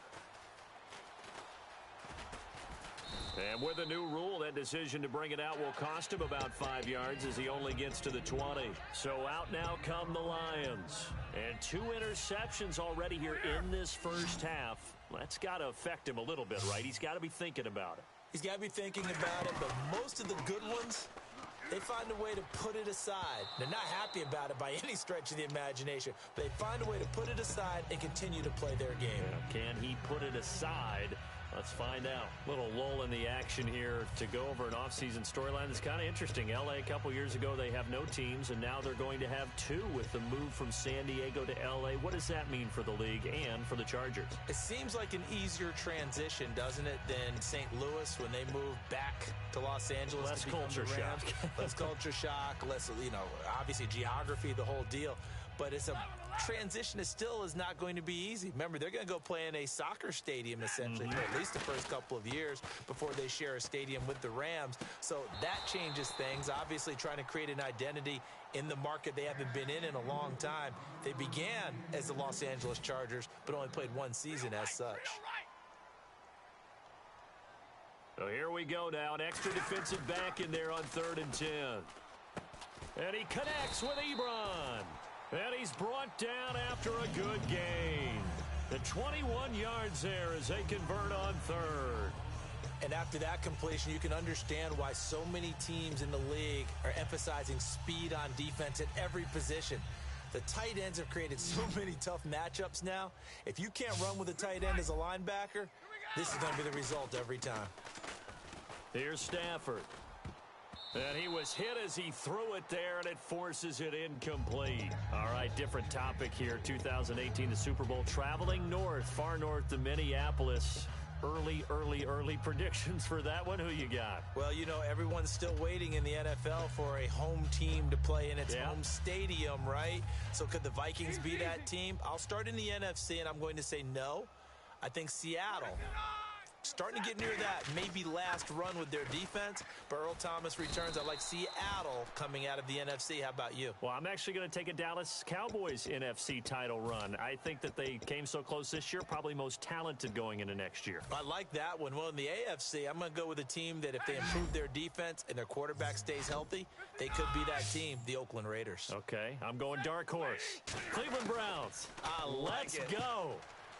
And with a new rule, that decision to bring it out will cost him about 5 yards as he only gets to the 20. So out now come the Lions. And 2 interceptions already here in this first half. That's got to affect him a little bit, right? He's got to be thinking about it. He's got to be thinking about it, but most of the good ones, they find a way to put it aside. They're not happy about it by any stretch of the imagination. But they find a way to put it aside and continue to play their game. Yeah, can he put it aside? Let's find out. Little lull in the action here to go over an offseason storyline that's kind of interesting. L.A. a couple years ago, they have no teams, and now they're going to have 2 with the move from San Diego to L.A. What does that mean for the league and for the Chargers? It seems like an easier transition, doesn't it, than St. Louis when they moved back to Los Angeles. Less to become culture the Rams. shock. Less culture shock, less, obviously geography, the whole deal. But it's a transition that still is not going to be easy. Remember, they're going to go play in a soccer stadium, essentially, for at least the first couple of years before they share a stadium with the Rams. So that changes things. Obviously, trying to create an identity in the market they haven't been in a long time. They began as the Los Angeles Chargers, but only played 1 season as such. So here we go now. An extra defensive back in there on 3rd and 10. And he connects with Ebron. And he's brought down after a good gain. The 21 yards there as they convert on 3rd. And after that completion, you can understand why so many teams in the league are emphasizing speed on defense at every position. The tight ends have created so many tough matchups now. If you can't run with a tight end as a linebacker, this is going to be the result every time. Here's Stafford. And he was hit as he threw it there, and it forces it incomplete. All right, different topic here. 2018, the Super Bowl, traveling north, far north to Minneapolis. Early predictions for that one. Who you got? Well, everyone's still waiting in the NFL for a home team to play in its home stadium, right? So could the Vikings be that team? I'll start in the NFC, and I'm going to say no. I think Seattle, starting to get near that maybe last run with their defense. But Earl Thomas returns. I like Seattle coming out of the NFC. How about you? Well, I'm actually going to take a Dallas Cowboys NFC title run. I think that they came so close this year, probably most talented going into next year. I like that one. Well, in the AFC, I'm going to go with a team that if they improve their defense and their quarterback stays healthy, they could be that team, the Oakland Raiders. Okay, I'm going dark horse. Cleveland Browns. Let's go.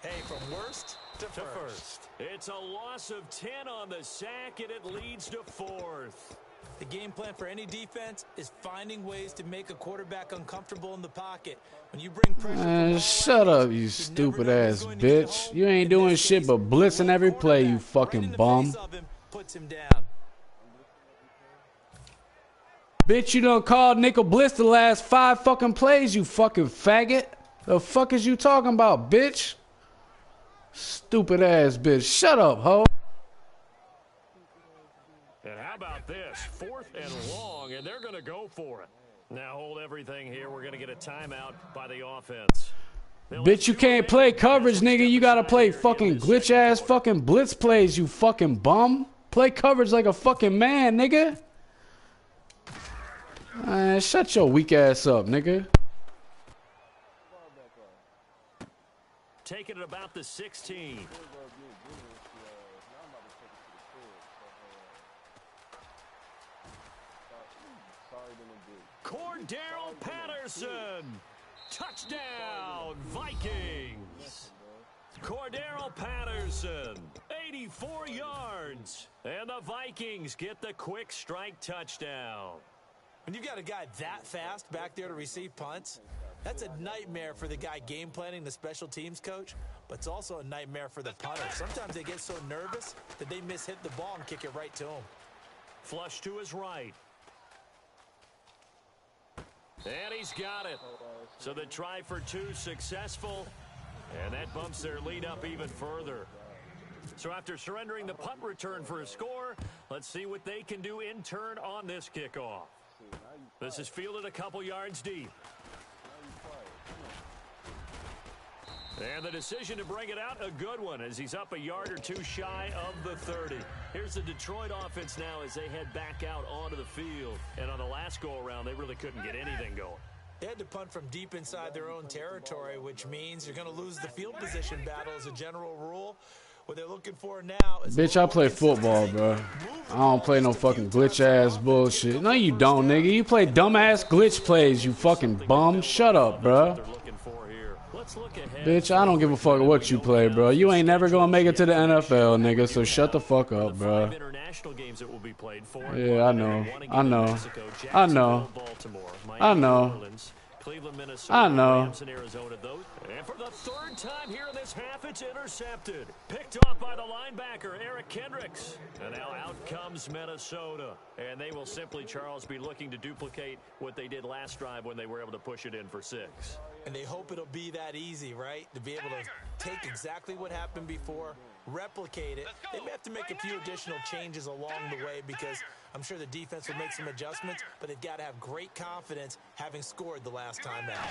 Hey, from worst to first. It's a loss of 10 on the sack, and it leads to 4th. The game plan for any defense is finding ways to make a quarterback uncomfortable in the pocket. When you bring pressure, shut up, you stupid ass bitch. You ain't doing shit but blitzing every play, you fucking bum. Puts him down. Bitch, you done called Nickel Bliss the last 5 fucking plays, you fucking faggot. The fuck is you talking about, bitch? Stupid ass bitch. Shut up, ho. And how about this? 4th and long, and they're going to go for it. Now hold everything here. We're going to get a timeout by the offense. Bitch, you can't play coverage, nigga. You gotta play fucking glitch ass fucking blitz plays, you fucking bum. Play coverage like a fucking man, nigga. Man, shut your weak ass up, nigga. Taking it about the 16. Cordero Patterson. Touchdown, Vikings. Cordero Patterson, 84 yards. And the Vikings get the quick strike touchdown. When you got a guy that fast back there to receive punts, that's a nightmare for the guy game planning, the special teams coach, but it's also a nightmare for the punter. Sometimes they get so nervous that they mishit the ball and kick it right to him. Flush to his right. And he's got it. So the try for 2 successful, and that bumps their lead up even further. So after surrendering the punt return for a score, let's see what they can do in turn on this kickoff. This is fielded a couple yards deep. And the decision to bring it out, a good one, as he's up a yard or 2 shy of the 30. Here's the Detroit offense now as they head back out onto the field. And on the last go-around, they really couldn't get anything going. They had to punt from deep inside their own territory, which means you're going to lose the field position battle as a general rule. What they're looking for now is... Bitch, I play football, bro. I don't play no fucking glitch-ass bullshit. No, you don't, nigga. You play dumb-ass glitch plays, you fucking bum. Shut up, bro. Bitch, I don't give a fuck what you play, bro. You ain't never gonna make it to the NFL, nigga, so shut the fuck up, bro. Yeah, I know. I know. I know. I know. Cleveland, Minnesota, I know. Rams, and Arizona, those. And for the 3rd time here in this half, it's intercepted. Picked off by the linebacker, Eric Kendricks. And now out comes Minnesota. And they will simply, Charles, be looking to duplicate what they did last drive when they were able to push it in for 6. And they hope it'll be that easy, right? To be able to take exactly what happened before, replicate it. They may have to make a few additional changes along the way because I'm sure the defense will make some adjustments, but they've got to have great confidence having scored the last time out.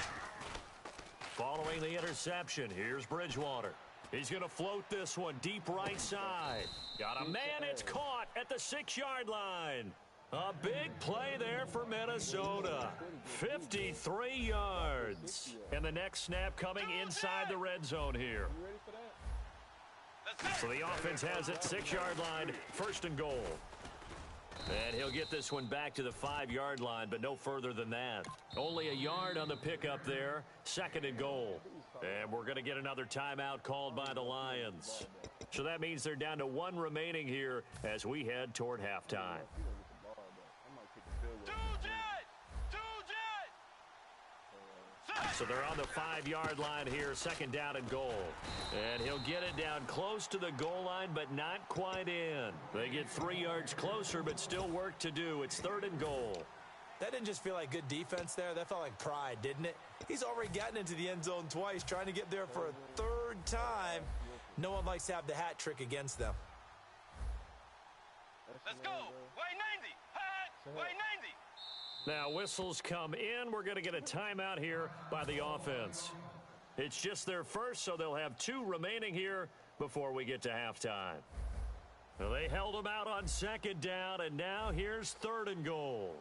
Following the interception, here's Bridgewater. He's going to float this one deep right side. Got a man, it's caught at the 6-yard line. A big play there for Minnesota. 53 yards. And the next snap coming inside the red zone here. So the offense has it, 6-yard line, 1st and goal. And he'll get this one back to the 5-yard line, but no further than that. Only a yard on the pickup there, 2nd and goal. And we're going to get another timeout called by the Lions. So that means they're down to 1 remaining here as we head toward halftime. So they're on the 5-yard line here, 2nd down and goal. And he'll get it down close to the goal line, but not quite in. They get 3 yards closer, but still work to do. It's 3rd and goal. That didn't just feel like good defense there. That felt like pride, didn't it? He's already gotten into the end zone twice, trying to get there for a 3rd time. No one likes to have the hat trick against them. Let's go. Way 90. Way 90. Now whistles come in. We're going to get a timeout here by the offense. It's just their first, so they'll have 2 remaining here before we get to halftime. Well, they held them out on 2nd down, and now here's 3rd and goal.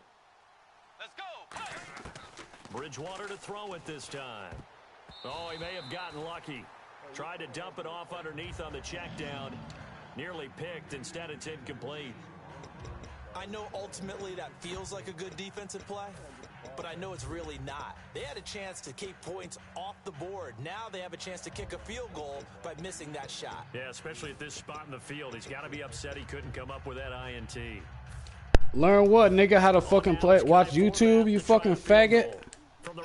Let's go. Bridgewater to throw it this time. Oh, he may have gotten lucky. Tried to dump it off underneath on the check down. Nearly picked. Instead, it's incomplete. I know ultimately that feels like a good defensive play, but I know it's really not. They had a chance to keep points off the board. Now they have a chance to kick a field goal by missing that shot. Yeah, especially at this spot in the field. He's got to be upset he couldn't come up with that INT. Learn what, nigga? How to fucking play? Watch YouTube, you fucking faggot?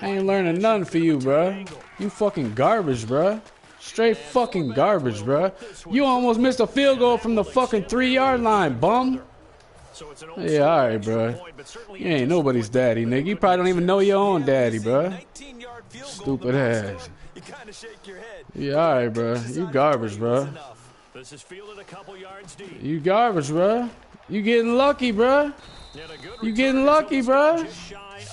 I ain't learning nothing for you, bruh. You fucking garbage, bruh. Straight fucking garbage, bruh. You almost missed a field goal from the fucking 3-yard line, bum. So it's an Yeah, all right, bro. You ain't nobody's daddy, nigga. You probably don't even know your own daddy, bro. Stupid ass. You kind of shake your head. Yeah, all right, bro. You garbage, bro. This is fielded a couple yards deep. You garbage, bro. You getting lucky, bro. You getting lucky, bro.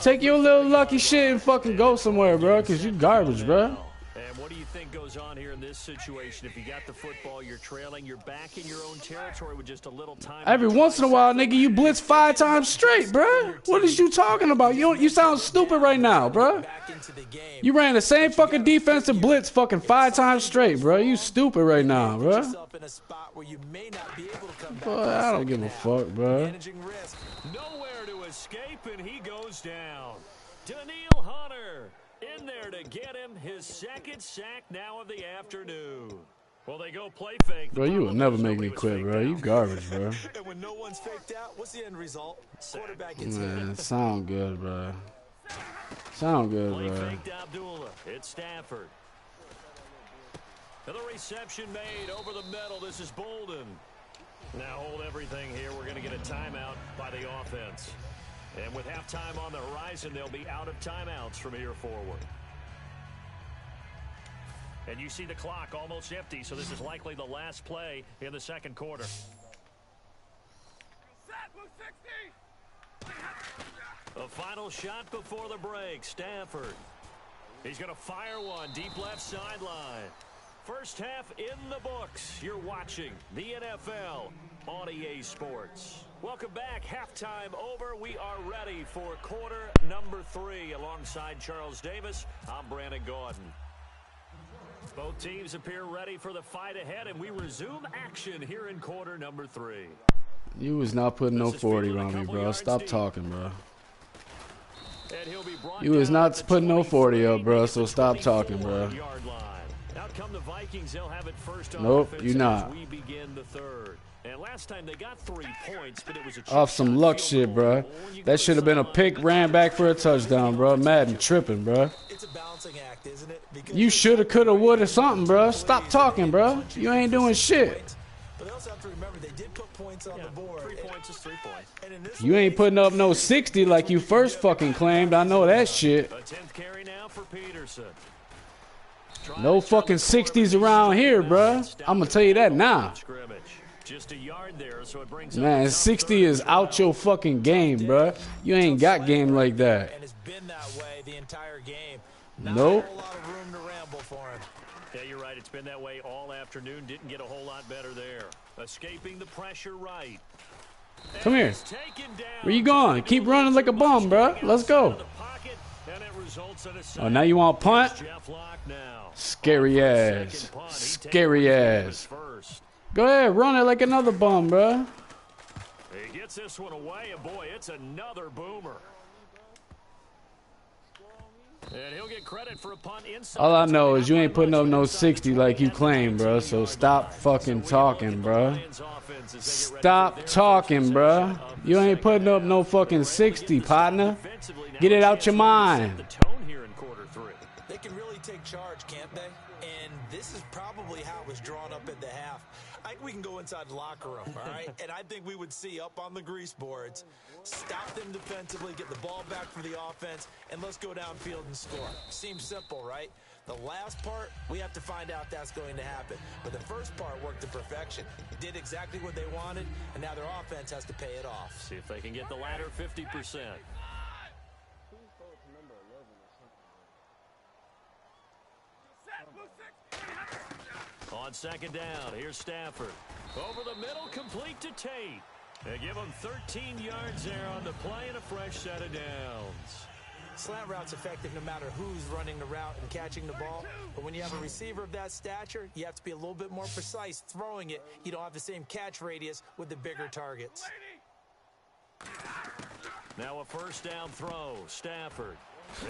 Take your little lucky shit and fucking go somewhere, bro, because you garbage, bro. And what do you think goes on here in this situation? If you got the football, you're trailing, you're back in your own territory with just a little time. Every once in a while, nigga, you blitz 5 times straight, bro. What is you talking about? You sound stupid right now, bro. You ran the same fucking defensive blitz fucking 5 times straight, bro. You stupid right now, bro. Boy, I don't give a fuck, bro. Nowhere to escape, and he goes down. Daniil Hunter in there to get him his second sack now of the afternoon. Well, they go play fake. Bro, you will never make me quit, bro. You garbage, bro. And when no one's faked out, what's the end result? Quarterback gets Man, sound good, bro. Sound good, Play bro. faked Abdullah. It's Stafford. And the reception made over the middle. This is Bolden. Now hold everything here. We're going to get a timeout by the offense. And with halftime on the horizon, they'll be out of timeouts from here forward. And you see the clock almost empty, so this is likely the last play in the second quarter. A final shot before the break. Stafford. He's going to fire one deep left sideline. First half in the books. You're watching the NFL on EA Sports. Welcome back. Halftime over. We are ready for quarter number 3. Alongside Charles Davis, I'm Brandon Gordon. Both teams appear ready for the fight ahead, and we resume action here in quarter number 3. You was not putting no 40 on me, bro. Stop talking, bro. You was not putting no 40 up, bro, so stop talking, bro. Nope, you not. We begin the third. And last time they got 3 points, but it was a Off some luck shit, bro. That should have been a pick, ran back for a touchdown, bro. Madden tripping, bro. It's a balancing act, isn't it? You shoulda, coulda, woulda, something, bro. Stop talking, bro. You ain't doing shit. But they also have to remember they did put points on the board. 3 points is 3 points. You ain't putting up no 60 like you first fucking claimed. I know that shit. A 10th carry now for Peterson. No fucking 60s around here, bro. I'm gonna tell you that now. Just a yard there, so it brings Man, 60 is out your fucking game, bro. You ain't got game like that. And it's been that way the entire game. Nope. Not a whole lot of room to ramble for him. Yeah, you're right. It's been that way all afternoon. Didn't get a whole lot better there. Escaping the pressure right. Come here. Where you going? Keep running like a bum, bro. Let's go. Oh, now you want to punt? Scary ass. Scary ass. Go ahead, run it like another bum, bro. He gets this one away, and boy, it's another boomer. And he'll get credit for a punt inside. All I know is you ain't putting up no 60 like you claim, bro. So stop fucking talking, bro. Stop talking, bro. You ain't putting up no fucking 60, partner. Get it out your mind. They can really take charge, can't they? And this is probably how it was drawn up at the half. I think we can go inside the locker room, all right? And I think we would see up on the grease boards, stop them defensively, get the ball back for the offense, and let's go downfield and score. Seems simple, right? The last part, we have to find out that's going to happen. But the first part worked to perfection. Did exactly what they wanted, and now their offense has to pay it off. See if they can get the latter 50%. On second down, here's Stafford. Over the middle, complete to Tate. They give him 13 yards there on the play and a fresh set of downs. Slant route's effective no matter who's running the route and catching the ball. But when you have a receiver of that stature, you have to be a little bit more precise throwing it. You don't have the same catch radius with the bigger targets. Now a first down throw, Stafford.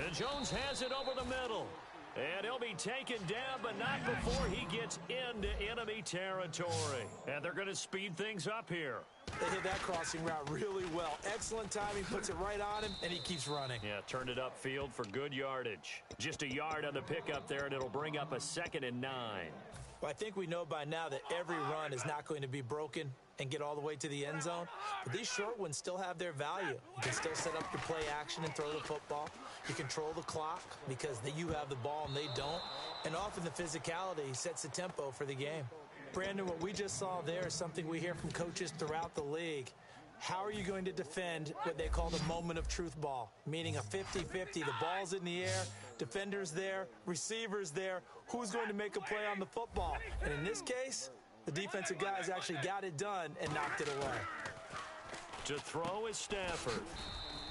And Jones has it over the middle. And he'll be taken down, but not before he gets into enemy territory. And they're going to speed things up here. They hit that crossing route really well. Excellent timing, puts it right on him, and he keeps running. Yeah, turned it upfield for good yardage. Just a yard on the pickup there, and it'll bring up a 2nd and 9. Well, I think we know by now that every run is not going to be broken and get all the way to the end zone. But these short ones still have their value. You can still set up your play action and throw the football. You control the clock because you have the ball and they don't. And often the physicality sets the tempo for the game. Brandon, what we just saw there is something we hear from coaches throughout the league. How are you going to defend what they call the moment of truth ball, meaning a 50-50, the ball's in the air, defenders there, receivers there, who's going to make a play on the football? And in this case, the defensive guys actually got it done and knocked it away. To throw is Stafford.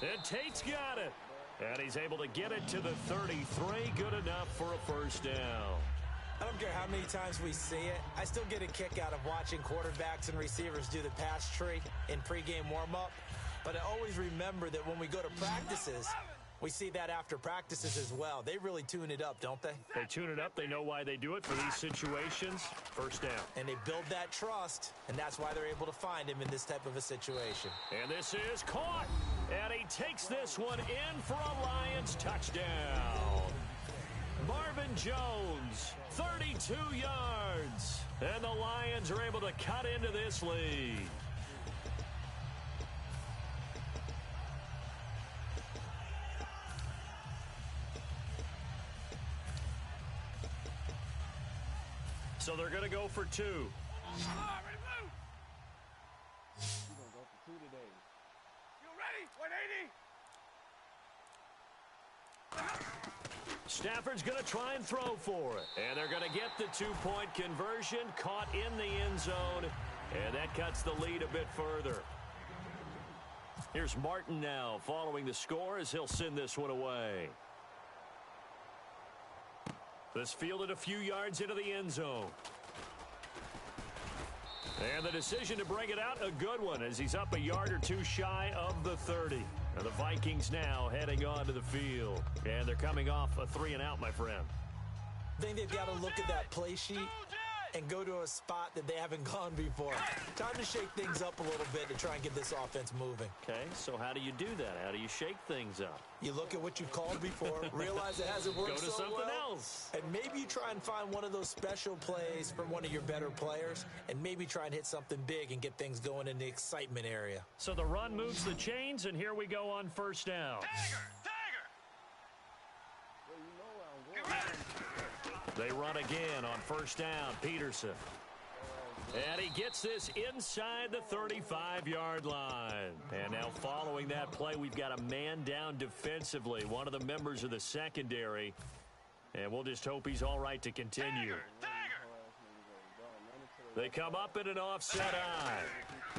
And Tate's got it. And he's able to get it to the 33, good enough for a first down. I don't care how many times we see it. I still get a kick out of watching quarterbacks and receivers do the pass tree in pregame warm-up. But I always remember that when we go to practices, we see that after practices as well. They really tune it up, don't they? They tune it up. They know why they do it for these situations. First down. And they build that trust, and that's why they're able to find him in this type of a situation. And this is caught. And he takes this one in for a Lions touchdown. Marvin Jones, 32 yards. And the Lions are able to cut into this lead. So they're going to go for two. You're going to go for two today. You ready? 180. Stafford's going to try and throw for it. And they're going to get the two-point conversion, caught in the end zone. And that cuts the lead a bit further. Here's Martin now following the score as he'll send this one away. This fielded a few yards into the end zone. And the decision to bring it out, a good one, as he's up a yard or two shy of the 30. And the Vikings now heading onto the field. And they're coming off a 3-and-out, my friend. I think they've got to look at that play sheet and go to a spot that they haven't gone before. Time to shake things up a little bit to try and get this offense moving. Okay, so how do you do that? How do you shake things up? You look at what you've called before, realize it hasn't worked Go to so something well, else. and maybe you try and find one of those special plays from one of your better players, and maybe try and hit something big and get things going in the excitement area. So the run moves the chains, and here we go on first down. They run again on first down. Peterson. And he gets this inside the 35-yard line. And now following that play, we've got a man down defensively, one of the members of the secondary. And we'll just hope he's all right to continue. They come up in an offset eye.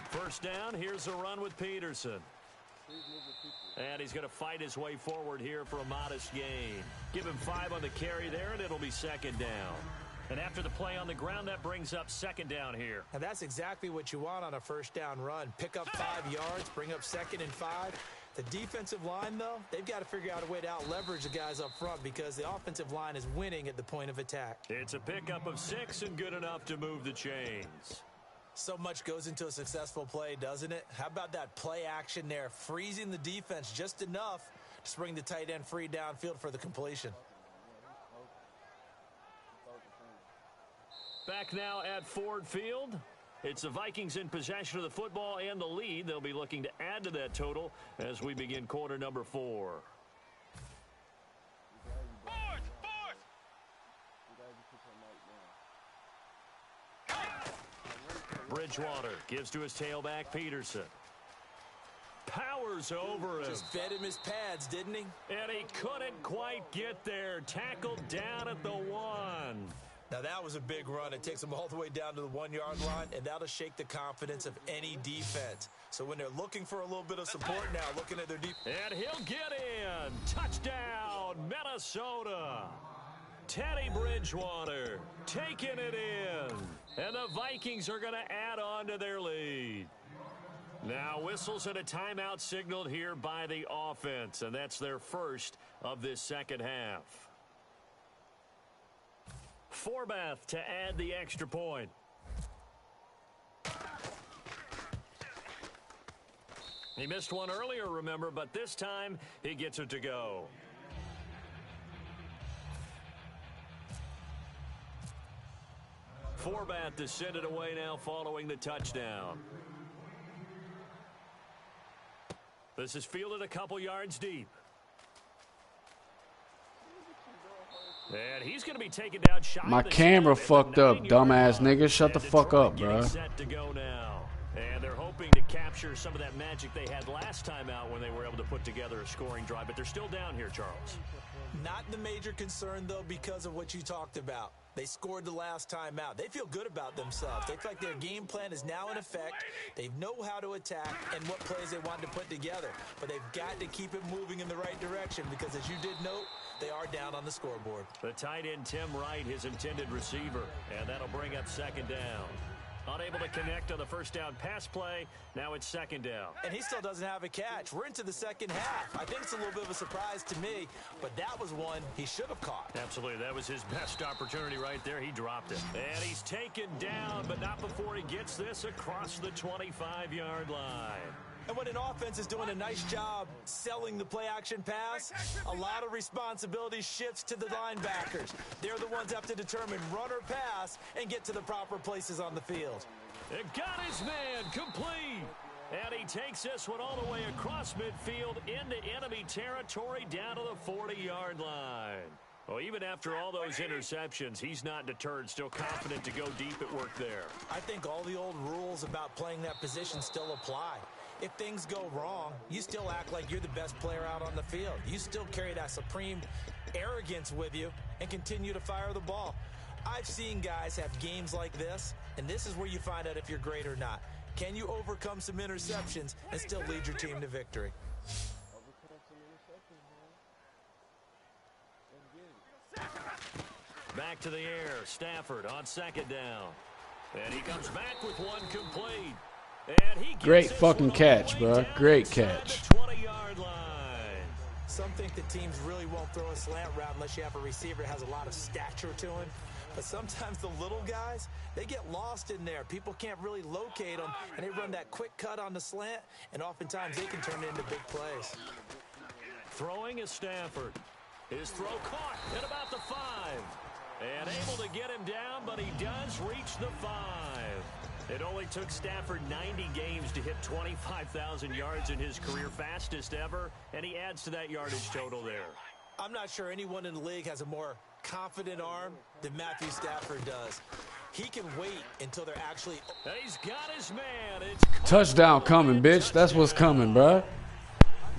First down, here's a run with Peterson. And he's going to fight his way forward here for a modest gain. Give him 5 on the carry there, and it'll be second down. And after the play on the ground, that brings up second down here. And that's exactly what you want on a first down run. Pick up 5 yards, bring up second and 5. The defensive line, though, they've got to figure out a way to out-leverage the guys up front because the offensive line is winning at the point of attack. It's a pickup of 6 and good enough to move the chains. So much goes into a successful play, doesn't it? How about that play action there, freezing the defense just enough to bring the tight end free downfield for the completion. Back now at Ford Field. It's the Vikings in possession of the football and the lead. They'll be looking to add to that total as we begin quarter number 4. Bridgewater gives to his tailback, Peterson. Powers over him. Just fed him his pads, didn't he? And he couldn't quite get there. Tackled down at the 1. Now, that was a big run. It takes them all the way down to the 1-yard line, and that'll shake the confidence of any defense. So when they're looking for a little bit of support now, looking at their defense. And he'll get in. Touchdown, Minnesota. Teddy Bridgewater taking it in. And the Vikings are going to add on to their lead. Now whistles and a timeout signaled here by the offense, and that's their first of this second half. Forbath to add the extra point. He missed one earlier, remember, but this time he gets it to go. Forbath to send it away now following the touchdown. This is fielded a couple yards deep. And he's going to be taken down shy. My camera fucked up, dumbass nigga. Shut the fuck up, bro. Set to go now. And they're hoping to capture some of that magic they had last time out when they were able to put together a scoring drive. But they're still down here, Charles. Not the major concern, though, because of what you talked about. They scored the last time out. They feel good about themselves. They feel like their game plan is now in effect. They know how to attack and what plays they want to put together. But they've got to keep it moving in the right direction because, as you did note, they are down on the scoreboard. The tight end, Tim Wright, his intended receiver. And that'll bring up second down. Unable to connect on the first down pass play. Now it's second down. And he still doesn't have a catch. We're into the second half. I think it's a little bit of a surprise to me, but that was one he should have caught. Absolutely. That was his best opportunity right there. He dropped it. And he's taken down, but not before he gets this across the 25-yard line. And when an offense is doing a nice job selling the play-action pass, a lot of responsibility shifts to the linebackers. They're the ones that have to determine run or pass and get to the proper places on the field. It got his man complete. And he takes this one all the way across midfield into enemy territory down to the 40-yard line. Well, even after all those interceptions, he's not deterred, still confident to go deep at work there. I think all the old rules about playing that position still apply. If things go wrong, you still act like you're the best player out on the field. You still carry that supreme arrogance with you and continue to fire the ball. I've seen guys have games like this, and this is where you find out if you're great or not. Can you overcome some interceptions and still lead your team to victory? Back to the air, Stafford on second down. And he comes back with one complete. And he Great fucking catch, bro. Great catch. 20-yard line. Some think the teams really won't throw a slant route unless you have a receiver that has a lot of stature to him. But sometimes the little guys, they get lost in there. People can't really locate them, and they run that quick cut on the slant, and oftentimes they can turn it into big plays. Throwing is Stafford. His throw caught at about the 5. And able to get him down, but he does reach the 5. It only took Stafford 90 games to hit 25,000 yards in his career, fastest ever, and he adds to that yardage total there. I'm not sure anyone in the league has a more confident arm than Matthew Stafford does. He can wait until they're actually... He's got his man. It's touchdown coming, bitch. That's what's coming, bro.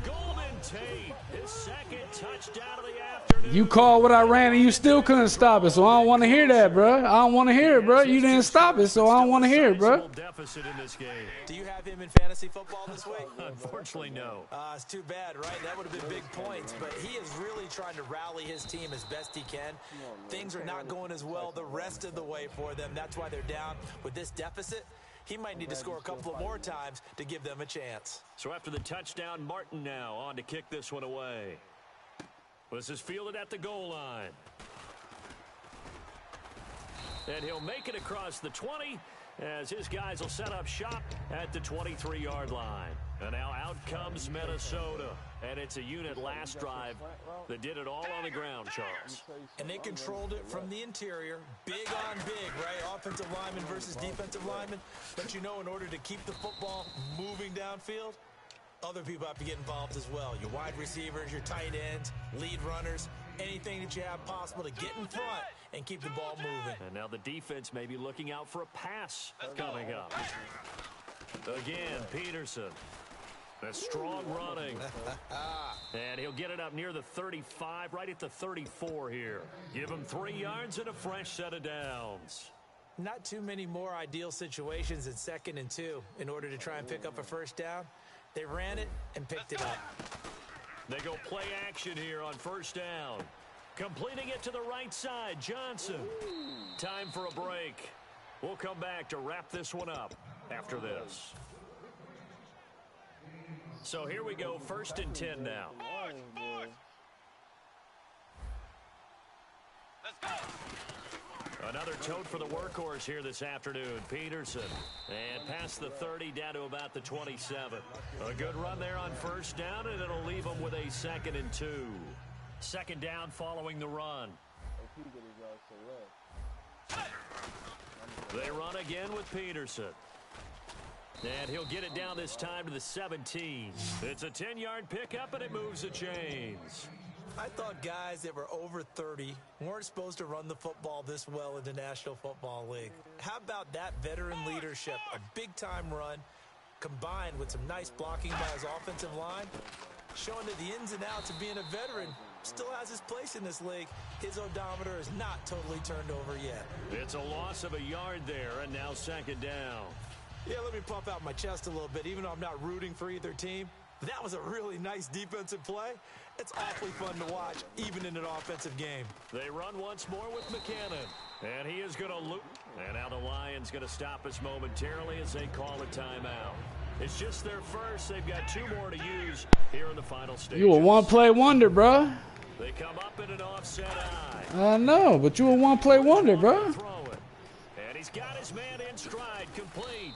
Golden Tate, his second touchdown of the afternoon. You called what I ran and you still couldn't stop it, so I don't want to hear that, bro. I don't want to hear it, bro. You didn't stop it, so I don't want to hear it, bro. Deficit in this game. Do you have him in fantasy football this week? Unfortunately, no. It's too bad, right? That would have been big points, but he is really trying to rally his team as best he can. Things are not going as well the rest of the way for them. That's why they're down with this deficit. He might need to score a couple of more times to give them a chance. So after the touchdown, Martin now on to kick this one away. This is fielded at the goal line. And he'll make it across the 20 as his guys will set up shop at the 23-yard line. And now out comes Minnesota. And it's a unit last drive that did it all on the ground, Charles. And they controlled it from the interior. Big on big, right? Offensive lineman versus defensive lineman. But you know, in order to keep the football moving downfield, other people have to get involved as well. Your wide receivers, your tight ends, lead runners, anything that you have possible to get in front and keep the ball moving. And now the defense may be looking out for a pass coming up. Again, Peterson. That's strong running. And he'll get it up near the 35, right at the 34 here. Give him 3 yards and a fresh set of downs. Not too many more ideal situations at 2nd and 2 in order to try and pick up a first down. They ran it and picked it up. They go play action here on first down. Completing it to the right side, Johnson. Time for a break. We'll come back to wrap this one up after this. So here we go, 1st and 10 now. Another tote for the workhorse here this afternoon, Peterson. And past the 30 down to about the 27. A good run there on first down, and it'll leave them with a 2nd and 2. 2nd down following the run. They run again with Peterson. And he'll get it down this time to the 17. It's a 10-yard pickup, and it moves the chains. I thought guys that were over 30 weren't supposed to run the football this well in the National Football League. How about that veteran leadership? A big-time run combined with some nice blocking by his offensive line, showing that the ins and outs of being a veteran still has his place in this league. His odometer is not totally turned over yet. It's a loss of a yard there, and now second down. Yeah, let me puff out my chest a little bit, even though I'm not rooting for either team. That was a really nice defensive play. It's awfully fun to watch, even in an offensive game. They run once more with McKinnon, and he is going to loop. And now the Lions going to stop us momentarily as they call a timeout. It's just their first. They've got 2 more to use here in the final stage. You a one-play wonder, bro. They come up in an offset eye. I know, but you a one-play wonder, bro. And he's got his man in stride, complete.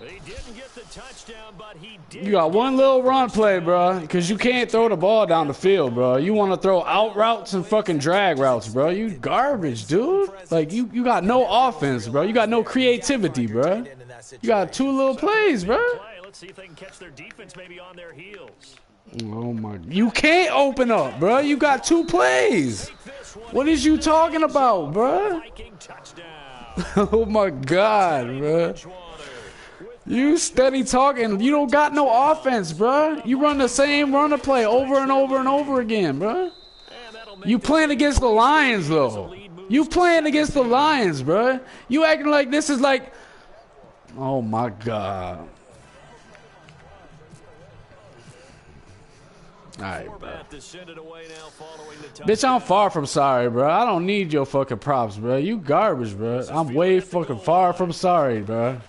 He didn't get the touchdown, but he did. You got one little run play, bro, because you can't throw the ball down the field, bro. You want to throw out routes and fucking drag routes, bro. You garbage, dude. Like, you got no offense, bro. You got no creativity, bro. You got 2 little plays, bro. Let's see if they can catch their defense maybe on their heels. Oh, my. You can't open up, bro. You got 2 plays. What is you talking about, bro? Oh, my God, bro. You steady talking. You don't got no offense, bro. You run the same runner play over and over and over again, bro. You playing against the Lions, though. You playing against the Lions, bro. You acting like this is like... Oh, my God. All right, bro. Bitch, I'm far from sorry, bro. I don't need your fucking props, bro. You garbage, bro. I'm way fucking far from sorry, bro.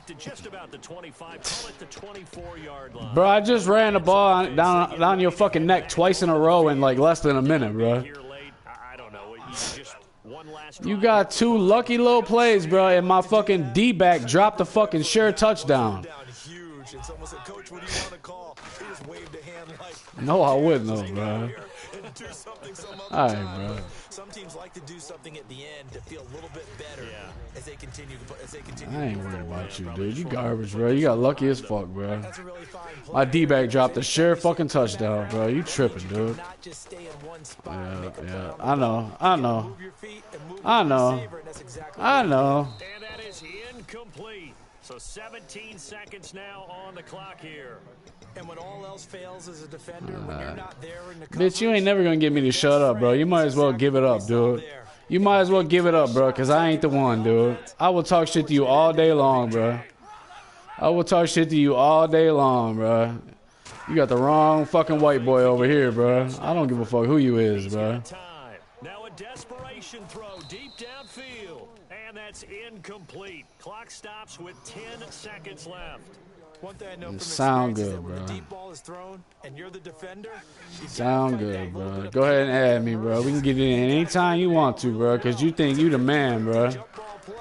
To just about the 25, call it the 24-yard line. Bro, I just ran the ball down your fucking neck twice in a row in like less than a minute, bro. I don't know. You got 2 lucky little plays, bro, and my fucking D-back dropped the fucking sure touchdown. It's almost a coach, what do you want to call? He just waved a hand like, no, I wouldn't have, bro. All right, bro. Some teams like to do something at the end to feel a little bit better as they continue to I ain't worried about you, dude. You garbage, bro. You got lucky as fuck, bro. My D-back dropped a sure fucking touchdown, bro. You tripping, dude. Yeah. I know. And that is incomplete. So 17 seconds now on the clock here. And when all else fails as a defender, when you're not there in the bitch, you ain't never gonna get me to shut up, bro. You might as well give it up, dude. You might as well give it up, bro, because I ain't the one, dude. I will talk shit to you all day long, bro. I will talk shit to you all day long, bro. You got the wrong fucking white boy over here, bro. I don't give a fuck who you is, bro. Now a desperation throw deep downfield. And that's incomplete. Clock stops with 10 seconds left. One thing I know from sound good, is that bro. when the deep ball is thrown and you're the defender, sound good, bro. Go ahead and add me, bro. We can get it in anytime you want to, bro, because you think you the man, bro. Jump ball play,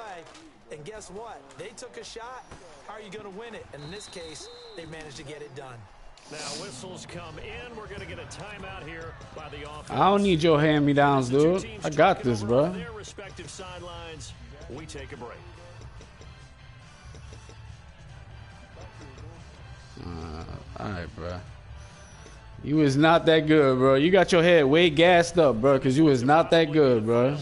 and guess what? They took a shot. How are you going to win it? And in this case, they managed to get it done. Now whistles come in. We're going to get a timeout here by the offense. I don't need your hand-me-downs, dude. I got this, bro. Their respective sidelines. We take a break. All right, bro. You was not that good, bro. You got your head way gassed up, bro, because you was not that good, bro.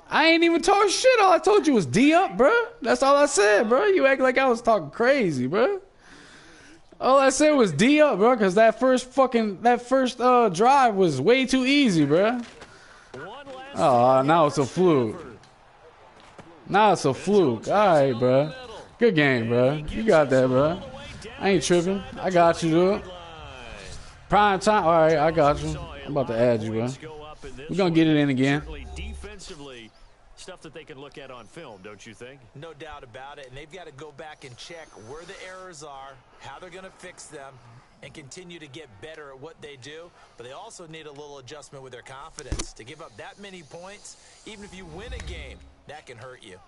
I ain't even talk shit. All I told you was D up, bro. That's all I said, bro. You act like I was talking crazy, bro. All I said was D up, bro, because that first drive was way too easy, bro. Oh, now it's a fluke. Now it's a fluke. All right, bro. Good game, bro. You got that, bro. I ain't tripping. I got you, dude. Prime time. All right, I got you. I'm about to add you, bro. We're going to get it in again. Defensively, stuff that they can look at on film, don't you think? No doubt about it. And they've got to go back and check where the errors are, how they're going to fix them, and continue to get better at what they do. But they also need a little adjustment with their confidence. To give up that many points, even if you win a game, that can hurt you.